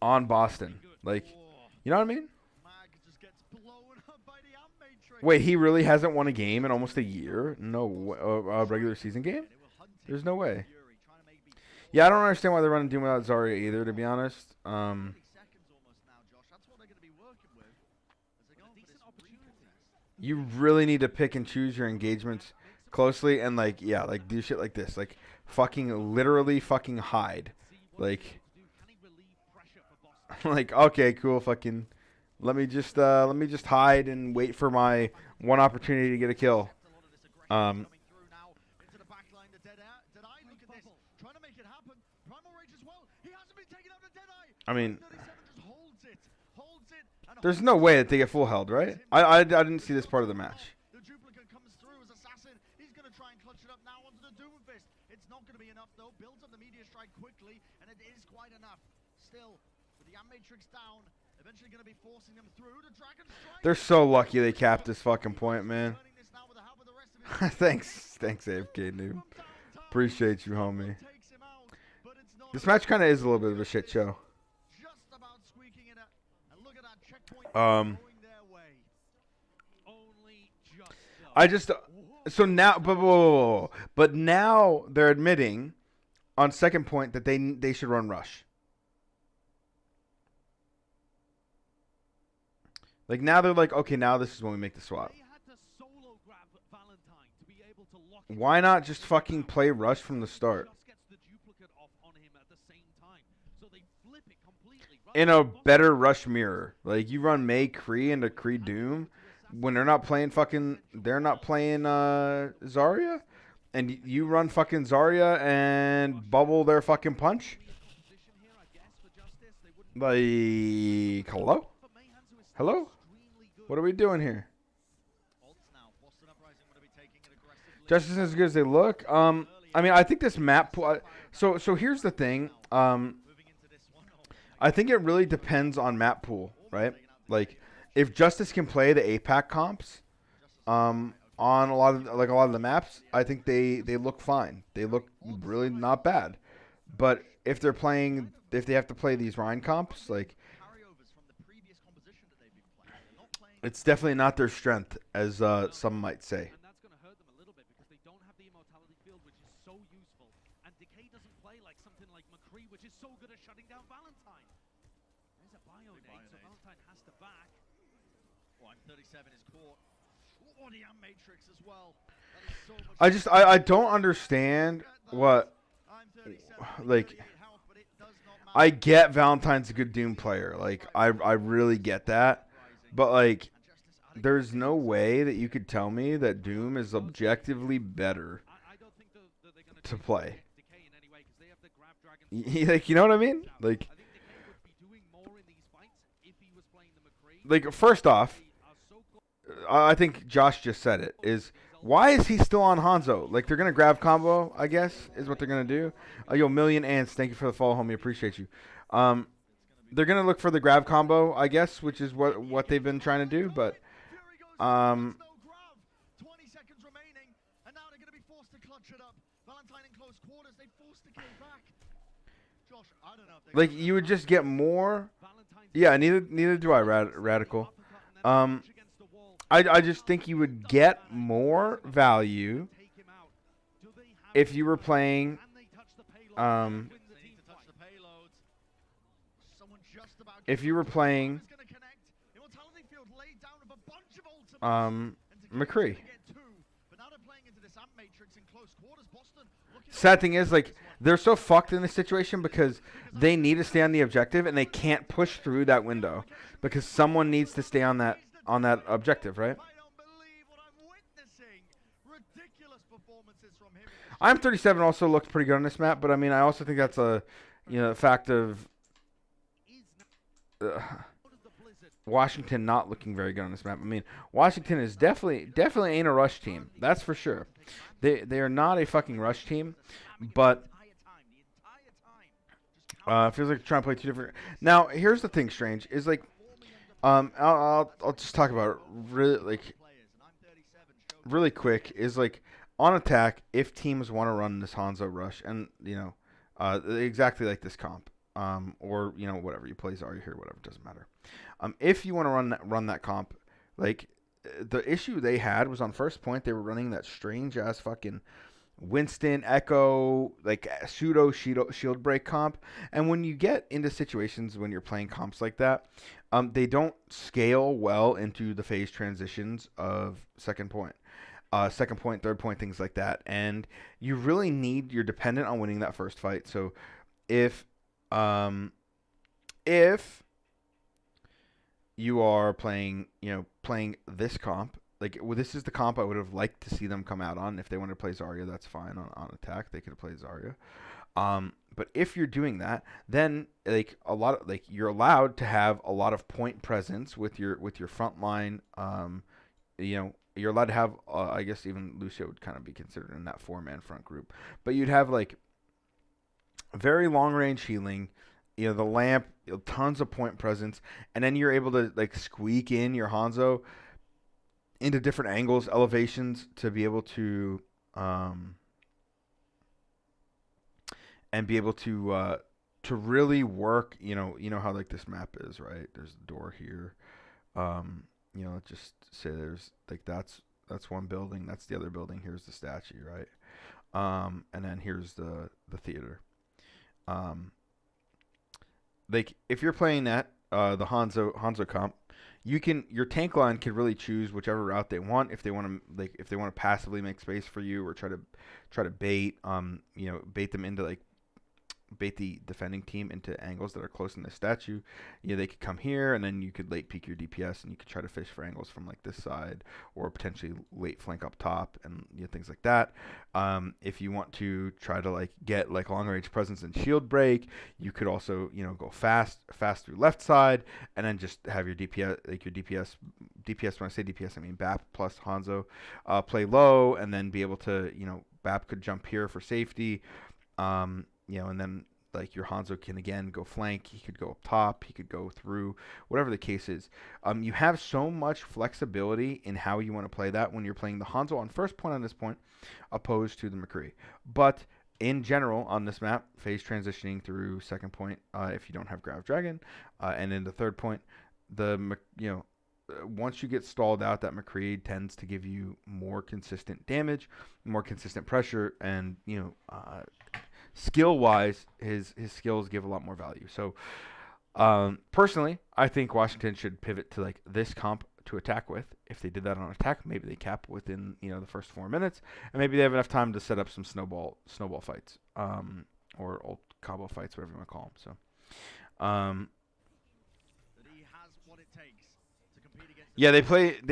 Boston. Like, you know what I mean?
Mag just gets blown up by the Armchair.
Wait, he really hasn't won a game in almost a year? No, a regular season game? There's no way. Yeah, I don't understand why they're running Doom without Zarya either, to be honest.
Seconds almost now, Josh. That's what they're going to be working with. As they go for this retest.
You really need to pick and choose your engagements closely and like, yeah, like do shit like this. Like fucking literally fucking hide. Like like okay, cool, fucking let me just hide and wait for my one opportunity to get a kill.
Coming through now into the back line to Deadeye. Look at this. Trying to make it happen. Primal Rage as well. He hasn't been taken out to Deadeye.
I mean,
37 just holds it. And
there's no way that they get full held, right? I didn't see this part of the match.
The duplicate comes through as Assassin. He's going to try and clutch it up now onto the Doomfist. It's not going to be enough though. Builds up the meteor strike quickly, and it is quite enough. Still, with the Matrix down, eventually going to be forcing them through the Dragon Strike.
They're so lucky they capped this fucking point, man.
Turning this now with the help of the rest of his
thanks, AFK noob. Appreciate you, homie.
takes him out, but it's not
This match kind of is a little bit of a shit show.
just about squeaking it out. And look at that checkpoint
Um,
going their way.
only just
I just so now, but now they're admitting on second point that they should run Rush. Like now they're like, okay, now this is when we make the swap.
They had to solo grab Valentine to be able to lock it.
Why not just fucking play Rush from the start?
Just gets the duplicate off on him at the same time. So they flip it completely.
in a better rush mirror. Like you run May Kree into Kree Doom when they're not playing Zarya, and you run fucking Zarya and bubble their fucking punch. Like hello, what are we doing here? Just as good as they look. I mean, I think this map. So here's the thing. I think it really depends on map pool, right? Like, if Justice can play the APAC comps, on a lot of the maps, I think they look fine. They look really not bad. But if they have to play these Rhine comps, like, it's definitely not their strength, as some might say.
And that's going to hurt them a little bit because they don't have the immortality field, which is so useful. And Decay doesn't play like something like McCree, which is so good at shutting down Valentine. There's a Bionade, so Valentine has to back.
37 is caught. Oh, the Matrix as well. That is so much
I don't understand what, like, I get Valentine's a good Doom player. Like, I really get that. But, like, there's no way that you could tell me that Doom is objectively better
I don't think that they're going
to play.
Decay in any way because they have the Grab Dragon.
Like, you know what I mean? Like,
I think Decay would be doing more in these fights if he was playing the McCree.
like first off, I think Josh just said it, is why is he still on Hanzo? Like, they're going to grab combo, I guess, is what they're going to do. Yo, Million Ants, thank you for the follow, homie. Appreciate you. They're going to look for the grab combo, I guess, which is what they've been trying to do. But,
20 seconds remaining, and now they're going to be forced to clutch it up. Valentine in close quarters, they forced the kill back. Josh, I don't know if
like, you would just get more. Yeah, neither do I, Radical. I just think you would get more value if you were playing if you were playing McCree. Sad thing is, like, they're so fucked in this situation because they need to stay on the objective and they can't push through that window because someone needs to stay on that objective, right? I'm 37 also looked pretty good on this map, but I mean, I also think that's a, fact of Washington not looking very good on this map. I mean, Washington is definitely ain't a rush team. That's for sure. They are not a fucking rush team, but it feels like they're trying to play two different. Now, here's the thing, Strange, is like, I'll just talk about it really quick. Is like on attack, if teams want to run this Hanzo rush, and exactly like this comp, or whatever you play Zarya here, whatever, doesn't matter. If you want to run that comp, like the issue they had was on first point they were running that strange ass fucking Winston Echo like pseudo shield break comp, and when you get into situations when you're playing comps like that, they don't scale well into the phase transitions of second point, third point, things like that, and you're dependent on winning that first fight. So if you are playing this comp, this is the comp I would have liked to see them come out on. If they want to play Zarya, that's fine. On attack, they could have played Zarya. But if you're doing that, then you're allowed to have a lot of point presence with your front line. You're allowed to have, I guess even Lucio would kind of be considered in that 4-man front group. But you'd have very long range healing. The lamp, tons of point presence, and then you're able to squeak in your Hanzo into different angles, elevations to be able to and be able to really work. How this map is, right? There's a door here. Just say there's that's one building, that's the other building. Here's the statue, right? And then here's the theater. If you're playing that the Hanzo comp, your tank line can really choose whichever route they want. If they want to passively make space for you or try to bait bait them into bait the defending team into angles that are close in the statue. They could come here, and then you could late peek your DPS, and you could try to fish for angles from like this side, or potentially late flank up top, and things like that. If you want to try to like get like long range presence and shield break, you could also go fast through left side, and then just have your DPS, like your DPS. When I say DPS, I mean BAP plus Hanzo, play low, and then be able to BAP could jump here for safety. And then like your Hanzo can again go flank. He could go up top. He could go through. Whatever the case is, you have so much flexibility in how you want to play that when you're playing the Hanzo on first point on this point, opposed to the McCree. But in general, on this map, phase transitioning through second point, if you don't have Grav Dragon, and in the third point, once you get stalled out, that McCree tends to give you more consistent damage, more consistent pressure, and skill-wise, his skills give a lot more value. So, personally, I think Washington should pivot to like this comp to attack with. If they did that on attack, maybe they cap within the first 4 minutes, and maybe they have enough time to set up some snowball fights, or old combo fights, whatever you want to call them. So, yeah, they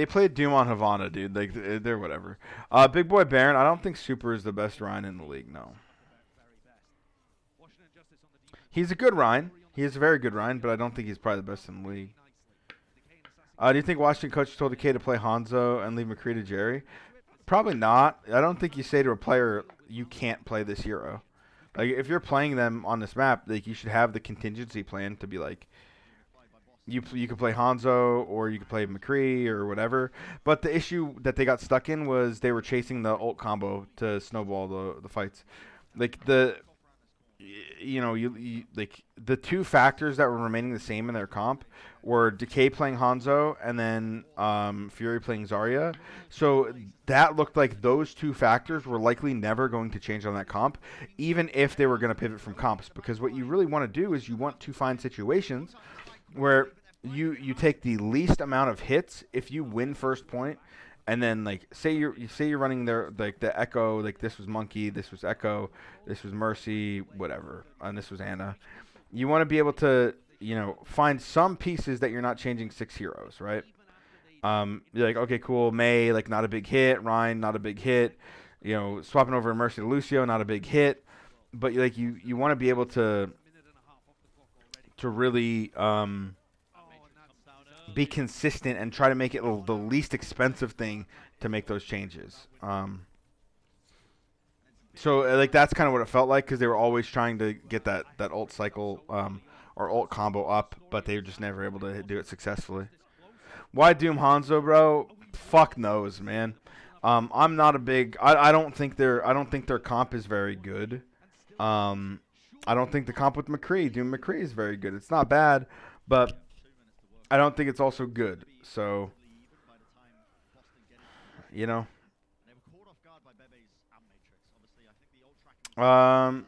play Doom on Havana, dude. Like they're whatever. Big Boy Baron, I don't think Super is the best Rhine in the league. No. He's a good Rhine. He is a very good Rhine, but I don't think he's probably the best in the league. Do you think Washington coach told Decay to play Hanzo and leave McCree to Jerry? Probably not. I don't think you say to a player, you can't play this hero. Like, if you're playing them on this map, like, you should have the contingency plan to be like, you could play Hanzo or you could play McCree or whatever. But the issue that they got stuck in was they were chasing the ult combo to snowball the fights. Like, like the two factors that were remaining the same in their comp were Decay playing Hanzo and then Fury playing Zarya. So that looked like those two factors were likely never going to change on that comp, even if they were going to pivot from comps. Because what you really want to do is you want to find situations where you take the least amount of hits if you win first point. And then, like, say you're running there, like the Echo, like this was Monkey, this was Echo, this was Mercy, whatever, and this was Anna. You want to be able to, find some pieces that you're not changing 6 heroes, right? You're like, okay, cool, Mei, like not a big hit, Ryan, not a big hit, swapping over Mercy to Lucio, not a big hit, but like you want to be able to really be consistent and try to make it the least expensive thing to make those changes. So like that's kind of what it felt like, because they were always trying to get that ult cycle or ult combo up, but they were just never able to do it successfully. Why Doom Hanzo, bro? Fuck knows, man. I'm not a big. I don't think their comp is very good. I don't think the comp with McCree, Doom McCree, is very good. It's not bad, but I don't think it's also good. So, I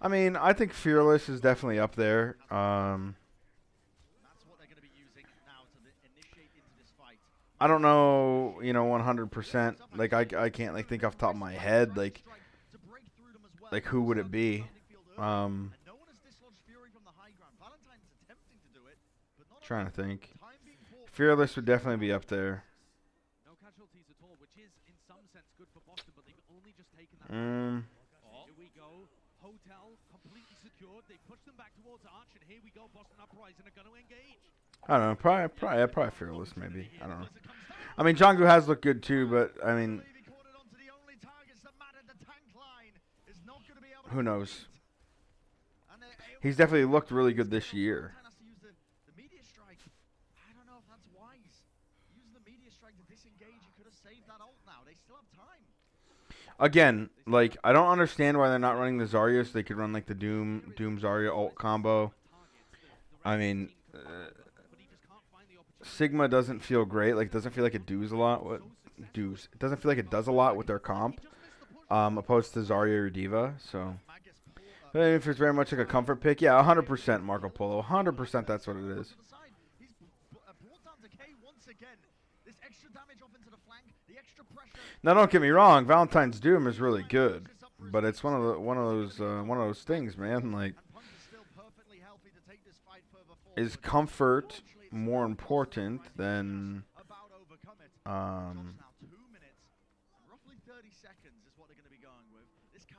mean, I think Fearless is definitely up there. I don't know, 100%. Like I can't like think off the top of my head like who would it be? Trying to think. Fearless would definitely be up there.
No casualties at all, which is in some sense good for Boston, but they've only just taken that. Here we go. Hotel completely secured. They push them back towards Arch, and here we go. Boston Uprising are going to engage.
I don't know. Probably Fearless, maybe. I don't know. I mean, Jungwoo has looked good too, but I mean, who knows? He's definitely looked really good this year. Again, like, I don't understand why they're not running the Zarya so they could run, like, the Doom Zarya ult combo. I mean, Sigma doesn't feel great. Like, it doesn't feel like it does a lot. It doesn't feel like it does a lot with their comp, opposed to Zarya or D.Va. So, if it's very much like a comfort pick, yeah, 100% Marco Polo. 100% that's what it is. Now, don't get me wrong, Valentine's Doom is really good, but it's one of those things, man. Like, is comfort more important than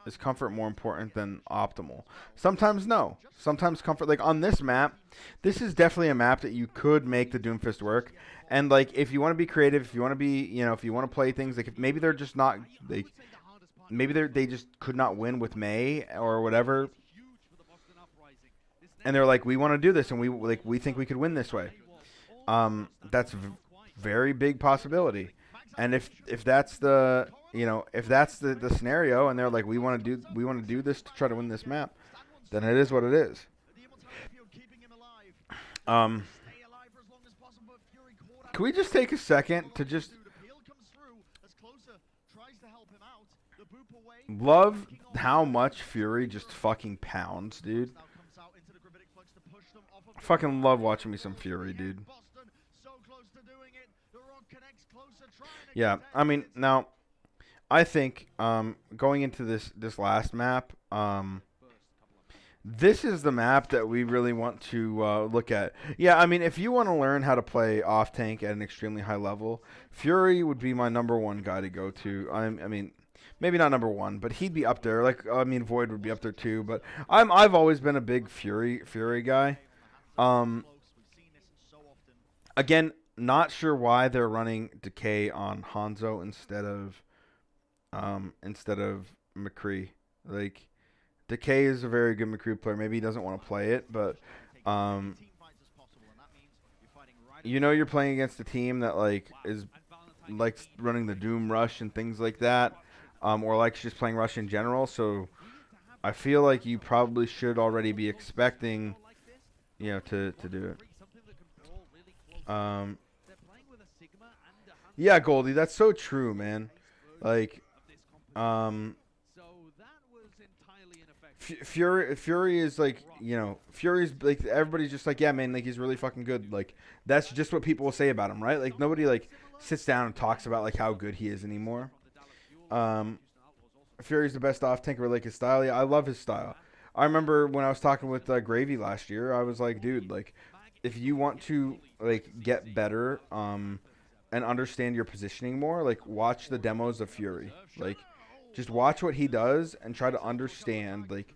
is comfort more important than optimal? Sometimes no. Sometimes comfort, like on this map, this is definitely a map that you could make the Doomfist work. And like, if you want to be creative, if you want to be, if you want to play things, like if maybe they're just not, maybe they just could not win with May or whatever, and they're like, we want to do this, and we think we could win this way. That's very big possibility. And if that's the if that's the scenario, and they're like, we want to do this to try to win this map, then it is what it is. Can we just take a second to just love how much Fury just fucking pounds, dude? I fucking love watching me some Fury, dude. Yeah, I mean, now, I think going into this last map, this is the map that we really want to look at. Yeah, I mean, if you want to learn how to play off-tank at an extremely high level, Fury would be my #1 guy to go to. I mean, maybe not #1, but he'd be up there. Like, I mean, Void would be up there too. But I've always been a big Fury guy. Again, not sure why they're running Decay on Hanzo instead of McCree. Like, Decay is a very good McCree player. Maybe he doesn't want to play it, but you're playing against a team that likes running the Doom Rush and things like that, or likes just playing Rush in general. So I feel like you probably should already be expecting, to do it. Yeah, Goldie, that's so true, man. Like, Fury is like, Fury's like, everybody's just like, yeah, man, like, he's really fucking good. Like, that's just what people will say about him, right? Like, nobody like sits down and talks about like how good he is anymore. Fury's the best off tanker, like his style. Yeah, I love his style. I remember when I was talking with Gravy last year, I was like, dude, like, if you want to like get better, and understand your positioning more, like, watch the demos of Fury. Like, just watch what he does and try to understand like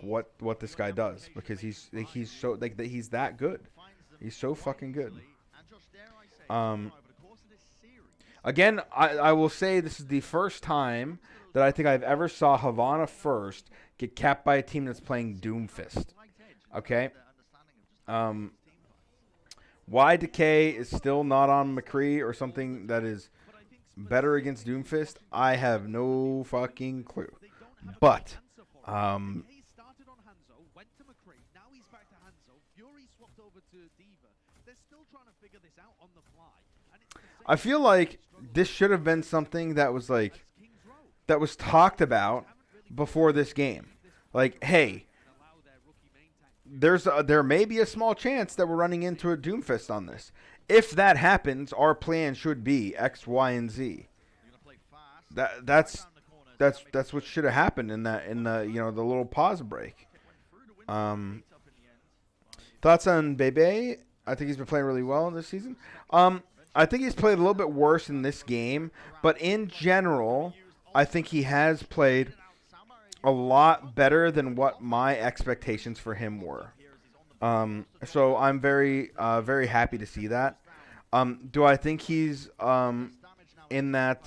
what this guy does, because he's so like he's that good. He's so fucking good. Again, I will say this is the first time that I think I've ever saw Havana first get capped by a team that's playing Doomfist. Okay. Why Decay is still not on McCree or something that is better against Doomfist, I have no fucking clue. But I feel like this should have been something that was talked about before this game. Like, hey, there may be a small chance that we're running into a Doomfist on this. If that happens, our plan should be X, Y, and Z. That's what should have happened in the the little pause break. Thoughts on Bebe? I think he's been playing really well in this season. I think he's played a little bit worse in this game, but in general, I think he has played a lot better than what my expectations for him were. So I'm very happy to see that. Do I think he's in that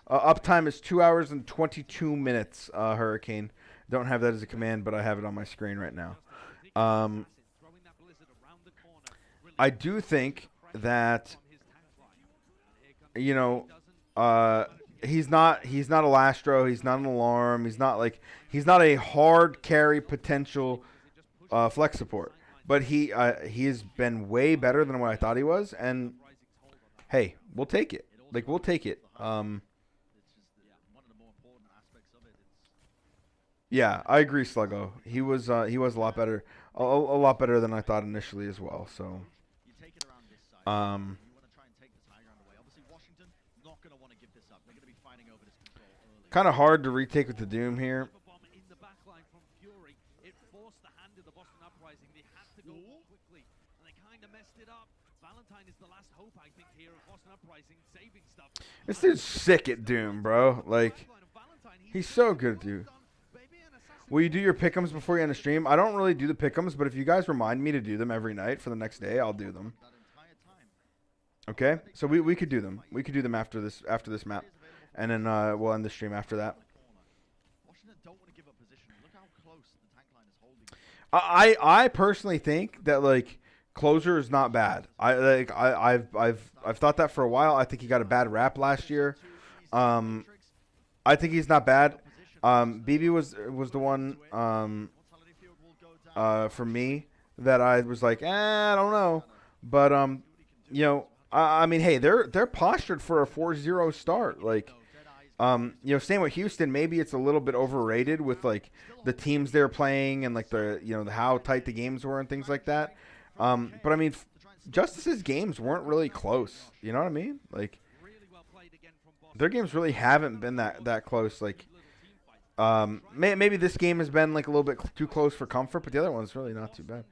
uptime is 2 hours and 22 minutes, Hurricane. Don't have that as a command, but I have it on my screen right now. I do think that he's not a Lastro, he's not an Alarm, he's not a hard carry potential flex support, but he has been way better than what I thought he was, and hey, we'll take it. Like, we'll take it. Yeah, I agree, Sluggo. He was a lot better, a lot better than I thought initially as well. So, Kind of hard to retake with the Doom here.
Bomb in the back line from Fury. It forced the hand of the Boston Uprising. They had to go more quickly, and they kind of messed it up. Valentine is the last hope, I think, here of Boston Uprising saving stuff.
This dude's sick at Doom, bro. Like, he's so good, dude. Will you do your pick'ems before you end the stream? I don't really do the pick'ems, but if you guys remind me to do them every night for the next day, I'll do them. Okay, so we could do them. We could do them after this map, and then we'll end the stream after that. I personally think that like closer is not bad. I've thought that for a while. I think he got a bad rap last year. I think he's not bad. BB was the one for me that I was like, I don't know, but you know, I mean, hey, they're postured for a 4-0 start. Like, you know, same with Houston. Maybe it's a little bit overrated with like the teams they're playing and like the how tight the games were and things like that. But I mean, Justice's games weren't really close. You know what I mean? Like, their games really haven't been that close. Like, maybe this game has been like a little bit too close for comfort, but the other one's really not too bad.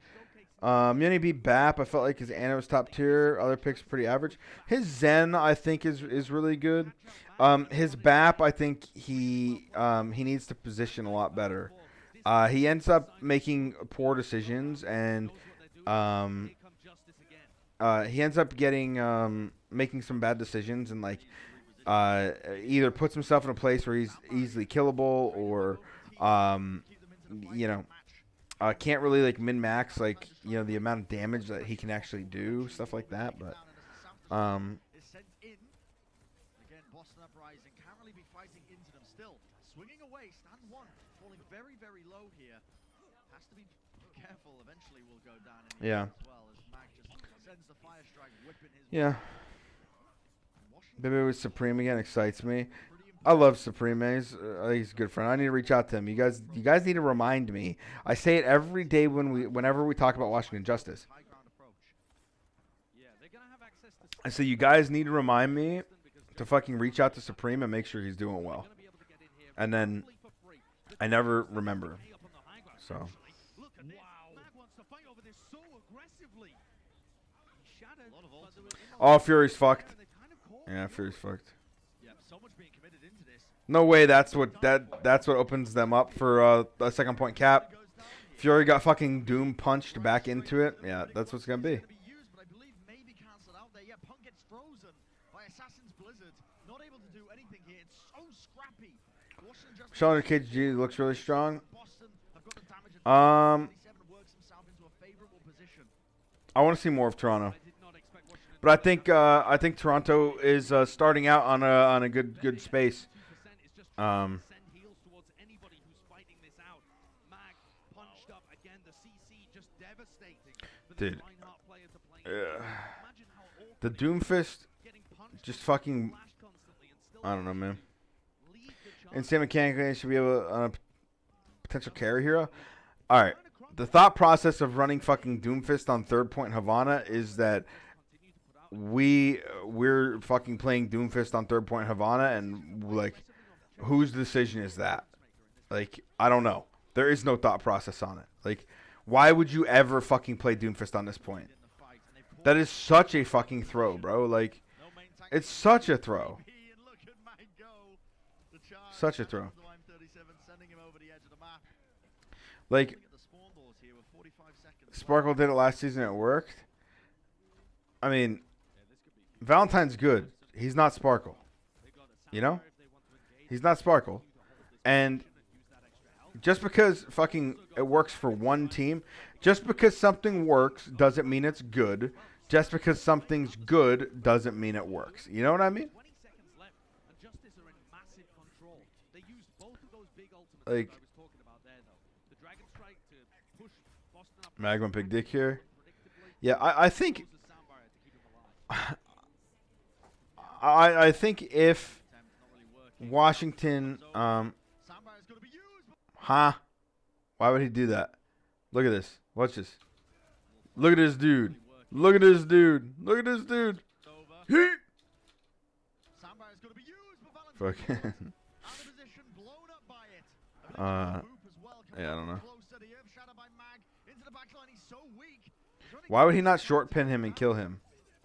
Muni beat BAP. I felt like his Ana was top tier. Other picks pretty average. His Zen, I think, is really good. His BAP, I think he needs to position a lot better. He ends up making poor decisions, and he ends up making some bad decisions, and like either puts himself in a place where he's easily killable, or you know. Can't really like min-max like, you know, the amount of damage that he can actually do, stuff like that. But
Again, Boston Uprising can't really be fighting into them still. Swinging away, stand one, falling very, very low here. Has to be careful. Eventually will go down in the end as well, as Mag just sends the fire strike whipping his way.
Maybe it was Supreme again. Excites me. I love Supreme. He's a good friend. I need to reach out to him. You guys need to remind me. I say it every day whenever we talk about Washington Justice. I say you guys need to remind me to fucking reach out to Supreme and make sure he's doing well. And then I never remember. So. Oh, Fury's fucked. Yeah, Fury's fucked. No way. That's what opens them up for a second point cap. Fury got fucking Doom punched back into it. Yeah, that's what's gonna be. Sheldon KG looks really strong. I want to see more of Toronto, but I think Toronto is starting out on a good space. Dude, the Doomfist just fucking, I don't know, man. Insane mechanically should be able on a potential carry hero. All right, the thought process of running fucking Doomfist on third point Havana is that we're fucking playing Doomfist on third point Havana, and like, whose decision is that? Like, I don't know. There is no thought process on it. Like, why would you ever fucking play Doomfist on this point? That is such a fucking throw, bro. Like, it's such a throw. Such a throw. Like, Sparkle did it last season. It worked. I mean, Valentine's good. He's not Sparkle. You know? He's not Sparkle. And just because fucking it works for one team, just because something works doesn't mean it's good. Just because something's good doesn't mean it works. You know what I mean? Like, Magma Big Dick here. Yeah, I think I think if Washington why would he do that? Look at this. Watch this. Look at this dude. Look at this dude. Look at this dude. Fucking Yeah, I don't know.
Closer to him, shadowed by Mag into the backline. He's so weak. He's running
Why would he
close
not
to
short
the
pin him and kill him?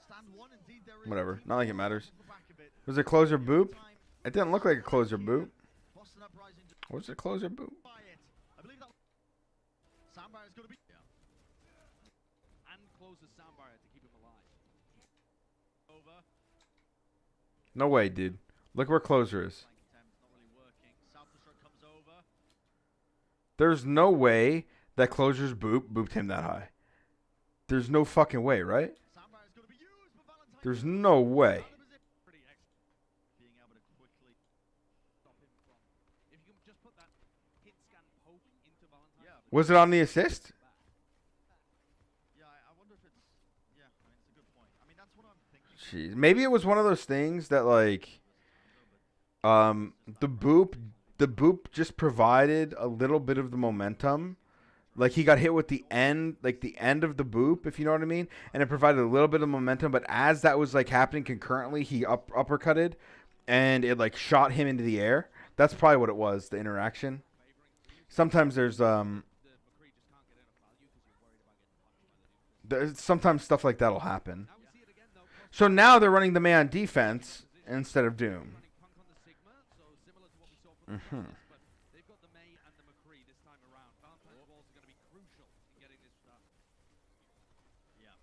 stand one. Indeed, there is a
Whatever.
team
Not like it
close
matters.
off the back of it.
Was it a closer boop?
Time,
It didn't look like a closer boop.
Boston Uprising to
Was it a closer boop?
buy it. I believe that Soundbar is going to be.
And close the sound barrier to keep him alive.
Over.
No way, dude. Look where closer is.
Flank attempt, not really working. South Destruct comes over.
There's no way that closer's booped him that high. There's no fucking way, right?
Soundbar is going to be used, but Valentine.
There's no way.
Pretty excellent.
Being able to quickly.
Stop him from. If you can just put that hit scan poke into Valentine.
Yeah.
Was it on the assist?
Yeah, I wonder if it's. Yeah, I mean, it's a good point. I mean, that's what I'm thinking.
Jeez. Maybe it was one of those things that like the boop just provided a little bit of the momentum. Like he got hit with the end, like the end of the boop, if you know what I mean, and it provided a little bit of momentum. But as that was like happening concurrently, he uppercutted, and it like shot him into the air. That's probably what it was. The interaction. Sometimes there's sometimes stuff like that'll happen. So now they're running the man on defense instead of Doom. Mm-hmm.
But they've got the May and the McCree this time around. Valentine's balls are going to be crucial in getting this done.
Yeah,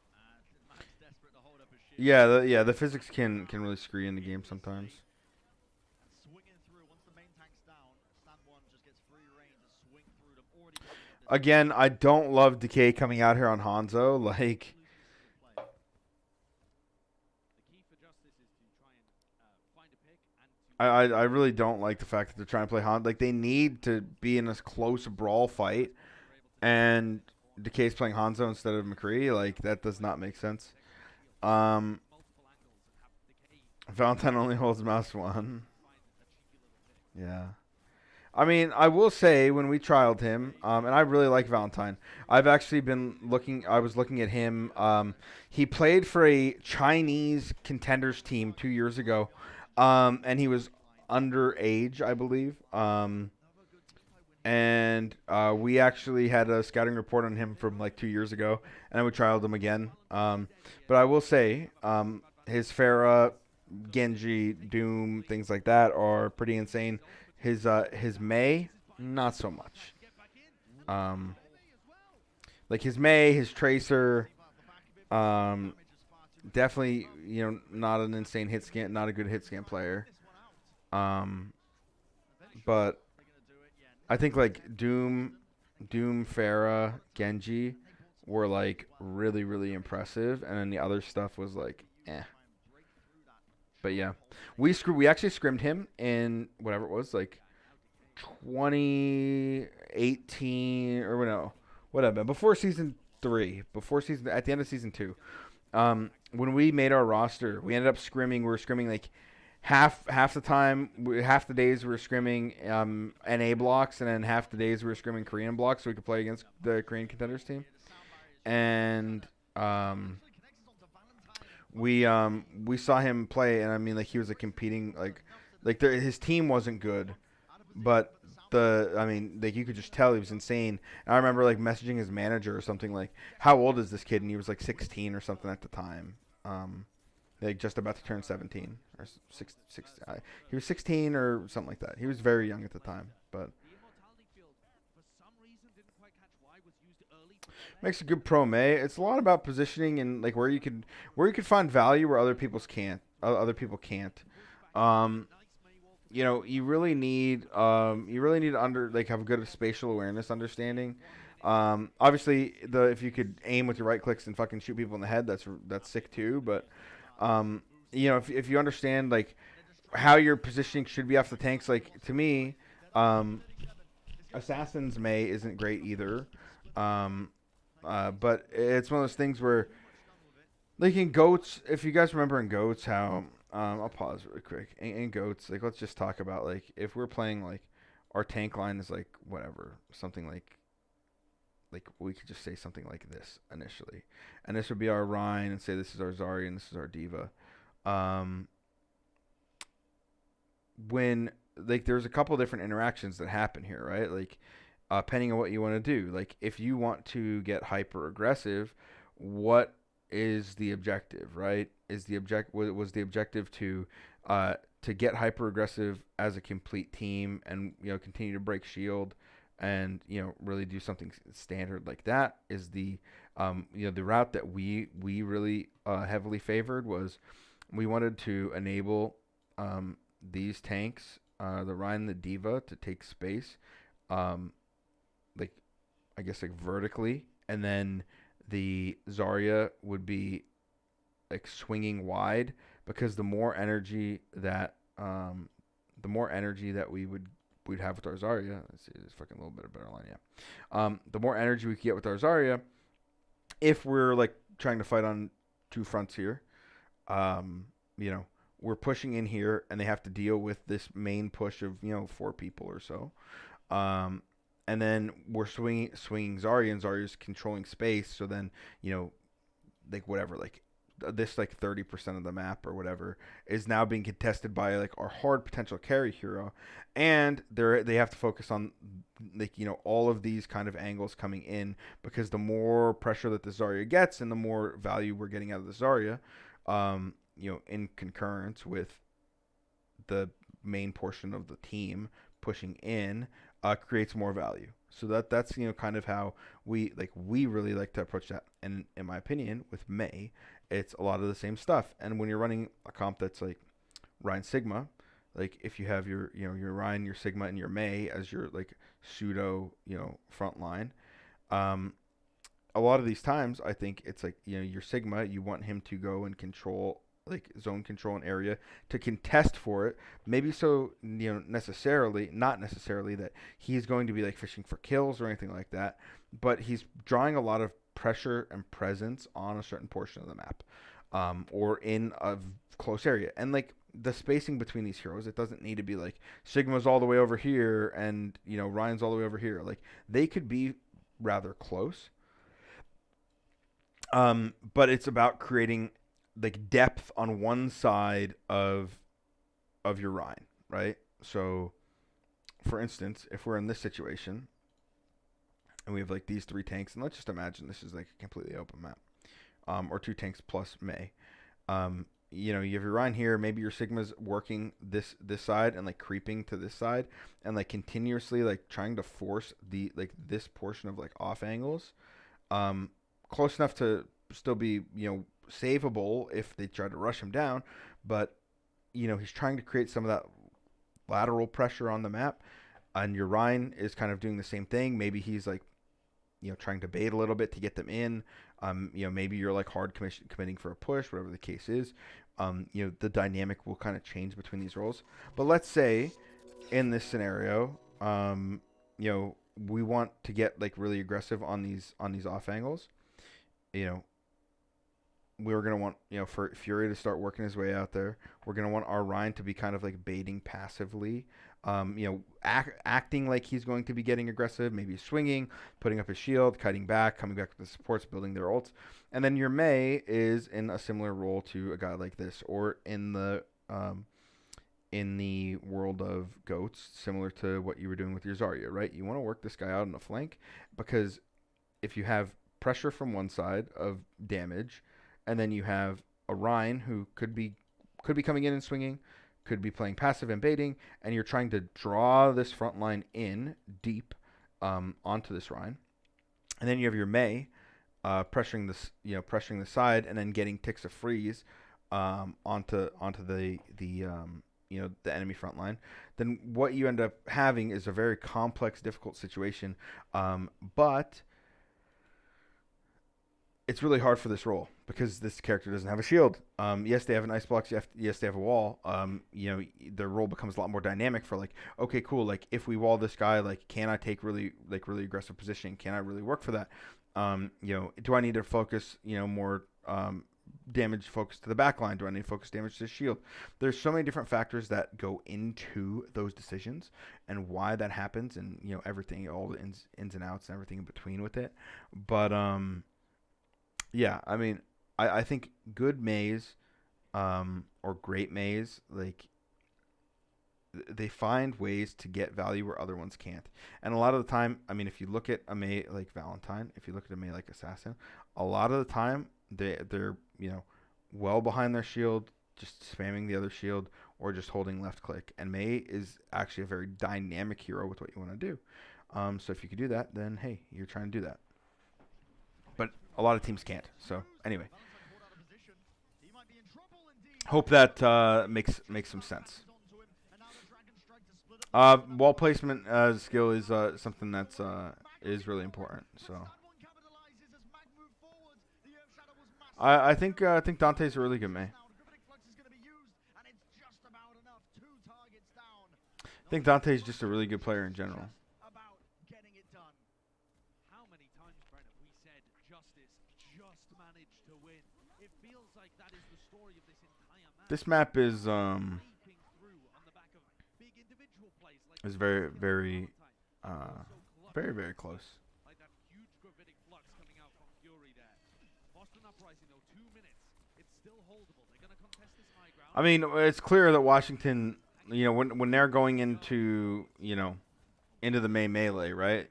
Mag's desperate to hold up his shield.
Yeah, the physics can really screw you in the game sometimes.
And swinging through once the main tank's down. Stand one just gets free reign to swing through them. Already
Again, I don't love Decay coming out here on Hanzo. Like,
The key for Justice is to try and find a pick and to
I really don't like the fact that they're trying to play Hanzo. Like, they need to be in this close brawl fight, and Decay's playing Hanzo instead of McCree. Like, that does not make sense.
multiple angles and have Decay
Valentine only holds mouse one.
find a cheeky little pick.
Yeah. I mean, I will say when we trialed him, and I really like Valentine. I've actually been looking. I was looking at him. He played for a Chinese contenders team 2 years ago, and he was underage, I believe. And we actually had a scouting report on him from like 2 years ago, and I would trialed him again. But I will say, his Pharah, Genji, Doom, things like that are pretty insane. His May, not so much. Like his May, his Tracer, definitely, not an insane hit scan, not a good hit scan player. But I think like Doom, Pharah, Genji were like really, really impressive, and then the other stuff was like, eh. But yeah, we actually scrimmed him in whatever it was, like 2018 or no, whatever, before season 3, at the end of season 2. When we made our roster, we ended up scrimming. We were scrimming like half the time, half the days we were scrimming NA blocks, and then half the days we were scrimming Korean blocks, so we could play against the Korean contenders team. And we saw him play, and I mean, like, he was like competing, his team wasn't good, but like, you could just tell he was insane. And I remember like messaging his manager or something like, "How old is this kid?" And he was like 16 or something at the time, like just about to turn 17 or six. He was 16 or something like that. He was very young at the time, but
The immortality field, for some reason, didn't quite catch why was used early.
makes a good pro May. It's a lot about positioning and like where you could find value where other people can't. You really need to have a good spatial awareness understanding. Obviously, if you could aim with your right clicks and fucking shoot people in the head, that's sick too. But if you understand like how your positioning should be off the tanks, like to me, Assassin's May isn't great either. But it's one of those things where, like in Goats, if you guys remember in Goats how I'll pause really quick. In Goats, like, let's just talk about like if we're playing like our tank line is like whatever, something like we could just say something like this initially, and this would be our Rhine, and say this is our Zarya and this is our Diva. When like there's a couple different interactions that happen here, right? Like depending on what you want to do. Like if you want to get hyper aggressive, what is the objective, right? Is the was the objective to get hyper aggressive as a complete team and continue to break shield and really do something standard like that? Is the route that we really heavily favored was we wanted to enable these tanks, the Rhine and the Diva, to take space, um, like I guess like vertically, and then the Zarya would be like swinging wide because the more energy that we'd have with our Zarya. Let's see, this fucking little bit of better line, yeah. The more energy we could get with our Zarya, if we're like trying to fight on two fronts here, um, you know, we're pushing in here, and they have to deal with this main push of 4 people or so. Um, and then we're swinging Zarya, and Zarya's controlling space. So then like whatever, like this like 30% of the map or whatever is now being contested by like our hard potential carry hero, and they have to focus on like all of these kind of angles coming in, because the more pressure that the Zarya gets and the more value we're getting out of the Zarya, in concurrence with the main portion of the team pushing in, creates more value. So that's kind of how we really like to approach that. And in my opinion, with May, it's a lot of the same stuff. And when you're running a comp that's like Rhine Sigma, like if you have your Rhine, your Sigma, and your May as your like pseudo front line, um, a lot of these times I think it's like your Sigma, you want him to go and control, like zone control an area to contest for it. Maybe so necessarily not necessarily that he's going to be like fishing for kills or anything like that, but he's drawing a lot of pressure and presence on a certain portion of the map, or in a close area. And like the spacing between these heroes, it doesn't need to be like Sigma's all the way over here and Ryan's all the way over here. Like they could be rather close, but it's about creating like depth on one side of your Rhine, right? So, for instance, if we're in this situation and we have like these 3 tanks, and let's just imagine this is like a completely open map, or 2 tanks plus May. You have your Rhine here. Maybe your Sigma's working this side and like creeping to this side and like continuously like trying to force the like this portion of like off angles, close enough to still be savable if they try to rush him down, but he's trying to create some of that lateral pressure on the map, and your Rhine is kind of doing the same thing. Maybe he's like trying to bait a little bit to get them in. Maybe you're like hard committing for a push, whatever the case is. The dynamic will kind of change between these roles. But let's say in this scenario, we want to get like really aggressive on these off angles. We were going to want, for Fury to start working his way out there. We're going to want our Rhine to be kind of like baiting passively, acting like he's going to be getting aggressive, maybe swinging, putting up his shield, kiting back, coming back with the supports, building their ults. And then your May is in a similar role to a guy like this, or in the world of goats, similar to what you were doing with your Zarya, right? You want to work this guy out on the flank, because if you have pressure from one side of damage, and then you have a Rhine who could be coming in and swinging, could be playing passive and baiting, and you're trying to draw this front line in deep, onto this Rhine. And then you have your May pressuring the side, and then getting ticks of freeze onto the enemy front line. Then what you end up having is a very complex, difficult situation, but it's really hard for this role because this character doesn't have a shield. Yes, they have an ice block. Yes, they have a wall. Their role becomes a lot more dynamic for like, okay, cool. Like if we wall this guy, like, can I take really aggressive positioning? Can I really work for that? Do I need to focus, more damage focus to the back line? Do I need to focus damage to the shield? There's so many different factors that go into those decisions and why that happens, and everything, all the ins and outs and everything in between with it. But yeah, I mean, I think good maze, or great maze, like they find ways to get value where other ones can't. And a lot of the time, I mean, if you look at a May like Valentine, if you look at a May like Assassin, a lot of the time they're well behind their shield, just spamming the other shield or just holding left click. And May is actually a very dynamic hero with what you want to do. So if you could do that, then hey, you're trying to do that. But a lot of teams can't. So anyway, hope that makes some sense. Wall placement skill is something that's is really important. So I think Dante's a really good May. I think Dante's just a really good player in general.
How many times, Brent, have we said Justice just managed to win? It feels like that is the story of this entire match.
This map is very very close.
Like that huge gravitic flux coming out from Fury there. Boston Uprising though, 2 minutes. It's still holdable. They're gonna contest this high ground.
I mean, it's clear that Washington, when they're going into into the May melee, right?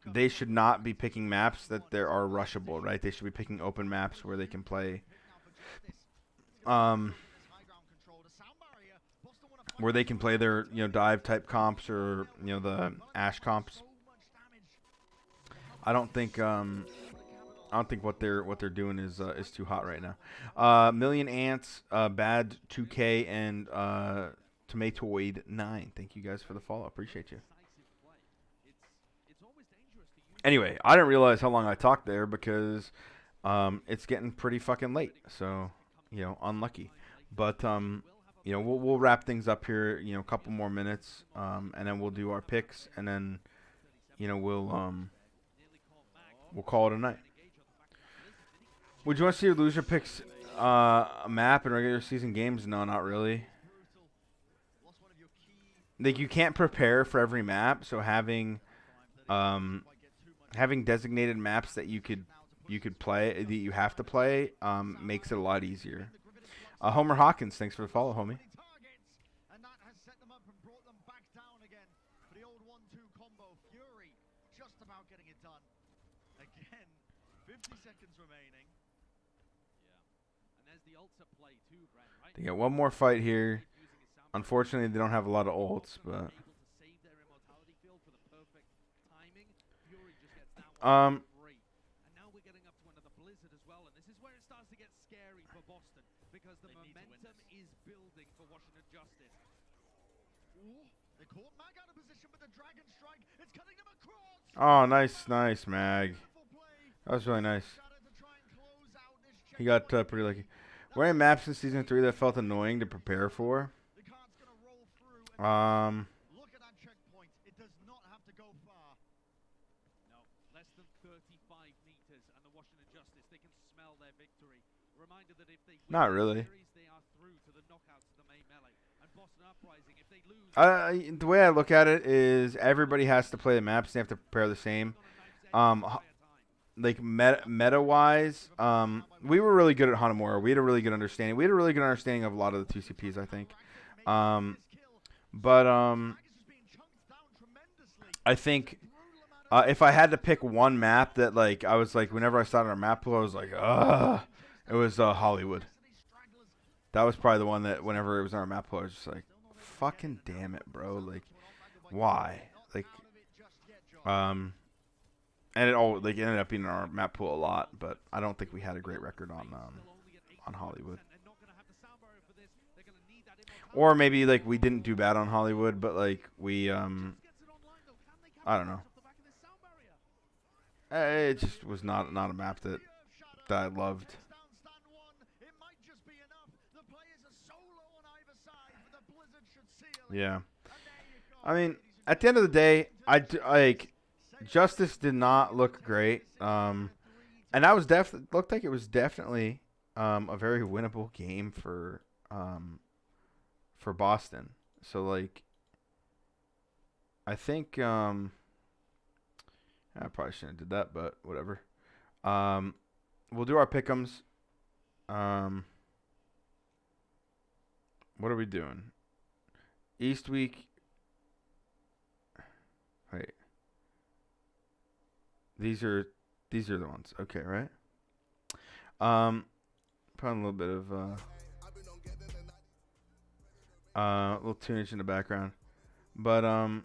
They should not be picking maps that there are rushable, right? They should be picking open maps where they can play where they can play their dive type comps or the Ash comps. I don't think what they're doing is too hot right now. Million Ants, Bad 2K, and Tomatoid 9. Thank you guys for the follow. Appreciate you. Anyway, I didn't realize how long I talked there because it's getting pretty fucking late. So, unlucky. But we'll wrap things up here, a couple more minutes, and then we'll do our picks, and then we'll call it a night. Would you want to see your loser picks a map in regular season games? No, not really. Like, you can't prepare for every map, so having designated maps that you could play, that you have to play, makes it a lot easier. Homer Hawkins, thanks for the follow, homie.
And that has set them up and brought them back down again for the old 1-2 combo. Fury just about getting it done. Again, 50 seconds remaining.
Yeah. And there's the ults at play too, Brent, right?
They got one more fight here. Unfortunately, they don't have a lot of ults, but
and now we're getting up to another blizzard as well, and this is where it starts to get scary for Boston because the momentum is building for Washington Justice.
Ooh, they caught Mag out of position with the Dragon Strike. It's cutting them across.
oh, nice, Mag. That was really nice. He got pretty lucky. Were any maps in season 3 that felt annoying to prepare for?
Look at that checkpoint. It does not have to go far.
No, less than 35 meters, and the Washington Justice, they can smell their victory. Reminder that if they win
Not really.
the series, they are through to the knockouts of the main melee. And Boston Uprising, if they lose,
The way I look at it is everybody has to play the maps. They have to prepare the same. Like meta-wise, we were really good at Hanamura. We had a really good understanding. We had a really good understanding of a lot of the 2CPs, I think. But I think if I had to pick one map that, like, I was like, whenever I started our map pool, I was like, ugh, it was Hollywood. That was probably the one that whenever it was on our map pool, I was just like, fucking damn it, bro. Like, why? Like, and it all like ended up being in our map pool a lot, but I don't think we had a great record on Hollywood. Or maybe like we didn't do bad on Hollywood, but like we I don't know. It just was not a map that I loved. Yeah. I mean, at the end of the day, Justice did not look great. And that was looked like it was definitely a very winnable game for Boston. So like I think I probably shouldn't have did that, but whatever. We'll do our pick'ems. What are we doing? East week. Wait. These are the ones. Okay, right? Probably a little bit of little tunage in the background. But at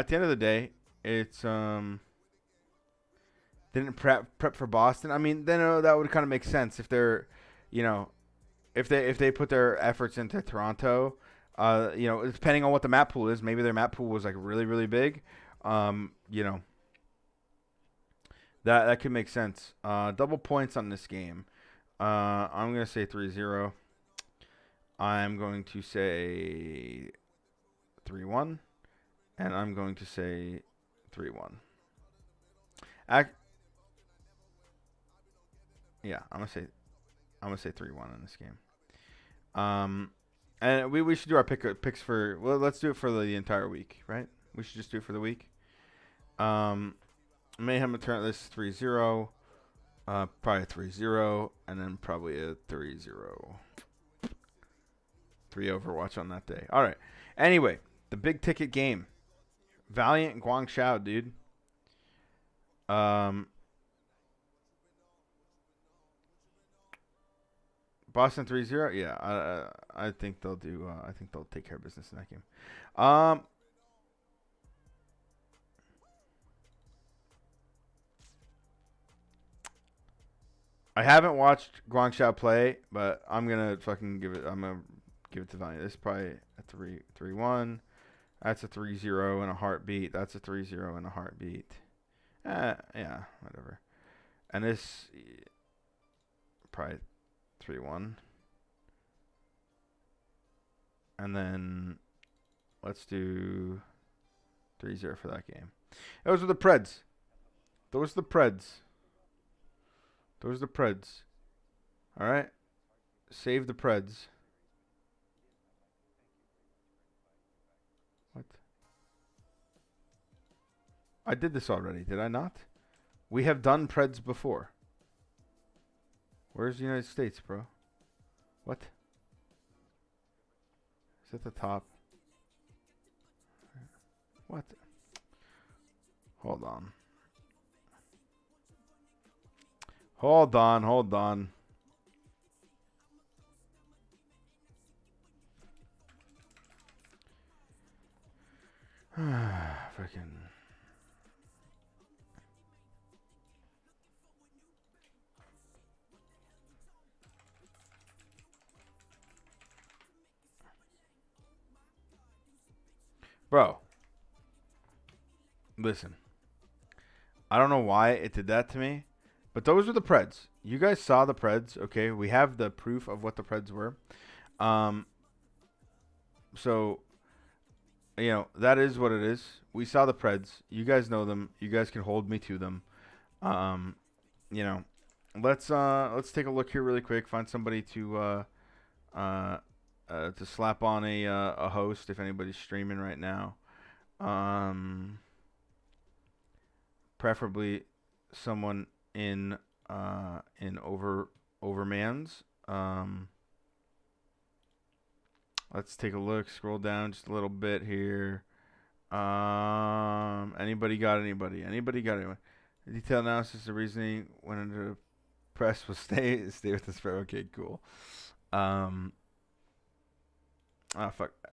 the end of the day, it's didn't prep for Boston. I mean, then that would kind of make sense if they're, you know, if they put their efforts into Toronto. Depending on what the map pool is, maybe their map pool was like really really big. That could make sense. Double points on this game. I'm gonna say 3-0. I'm going to say 3-1, and I'm going to say 3-1. Yeah, I'm gonna say 3-1 in this game. And we should do our picks for. Well, let's do it for the entire week, right? We should just do it for the week. Mayhem will turn this 3-0. Probably a 3-0, and then probably a 3-0. 3 Overwatch on that day. All right. Anyway, the big ticket game. Valiant and Guangzhou, dude. Boston 3-0. Yeah, I think they'll do. I think they'll take care of business in that game. I haven't watched Guangzhou play, but I'm gonna fucking give it. I'm gonna give it to Valiant. This is probably a 3-1. That's a 3-0 in a heartbeat. That's a 3-0 in a heartbeat. Yeah, whatever. And this probably 3-1. And then let's do 3-0 for that game. Those are the Preds. Those are the Preds. Those are the Preds. All right. Save the Preds. What? I did this already, did I not? We have done Preds before. Where's the United States, bro? What? It's at the top. What? Hold on. Hold on. Freaking. Bro. Listen. I don't know why it did that to me. But those were the Preds. You guys saw the Preds, okay? We have the proof of what the Preds were. So, that is what it is. We saw the Preds. You guys know them. You guys can hold me to them. Let's take a look here really quick. Find somebody to slap on a host if anybody's streaming right now. Preferably someone in Overmans. Let's take a look. Scroll down just a little bit here. Anybody got anybody? Anybody got anyone? Detailed analysis of reasoning when under the press will stay with the spread. Okay, cool. Fuck.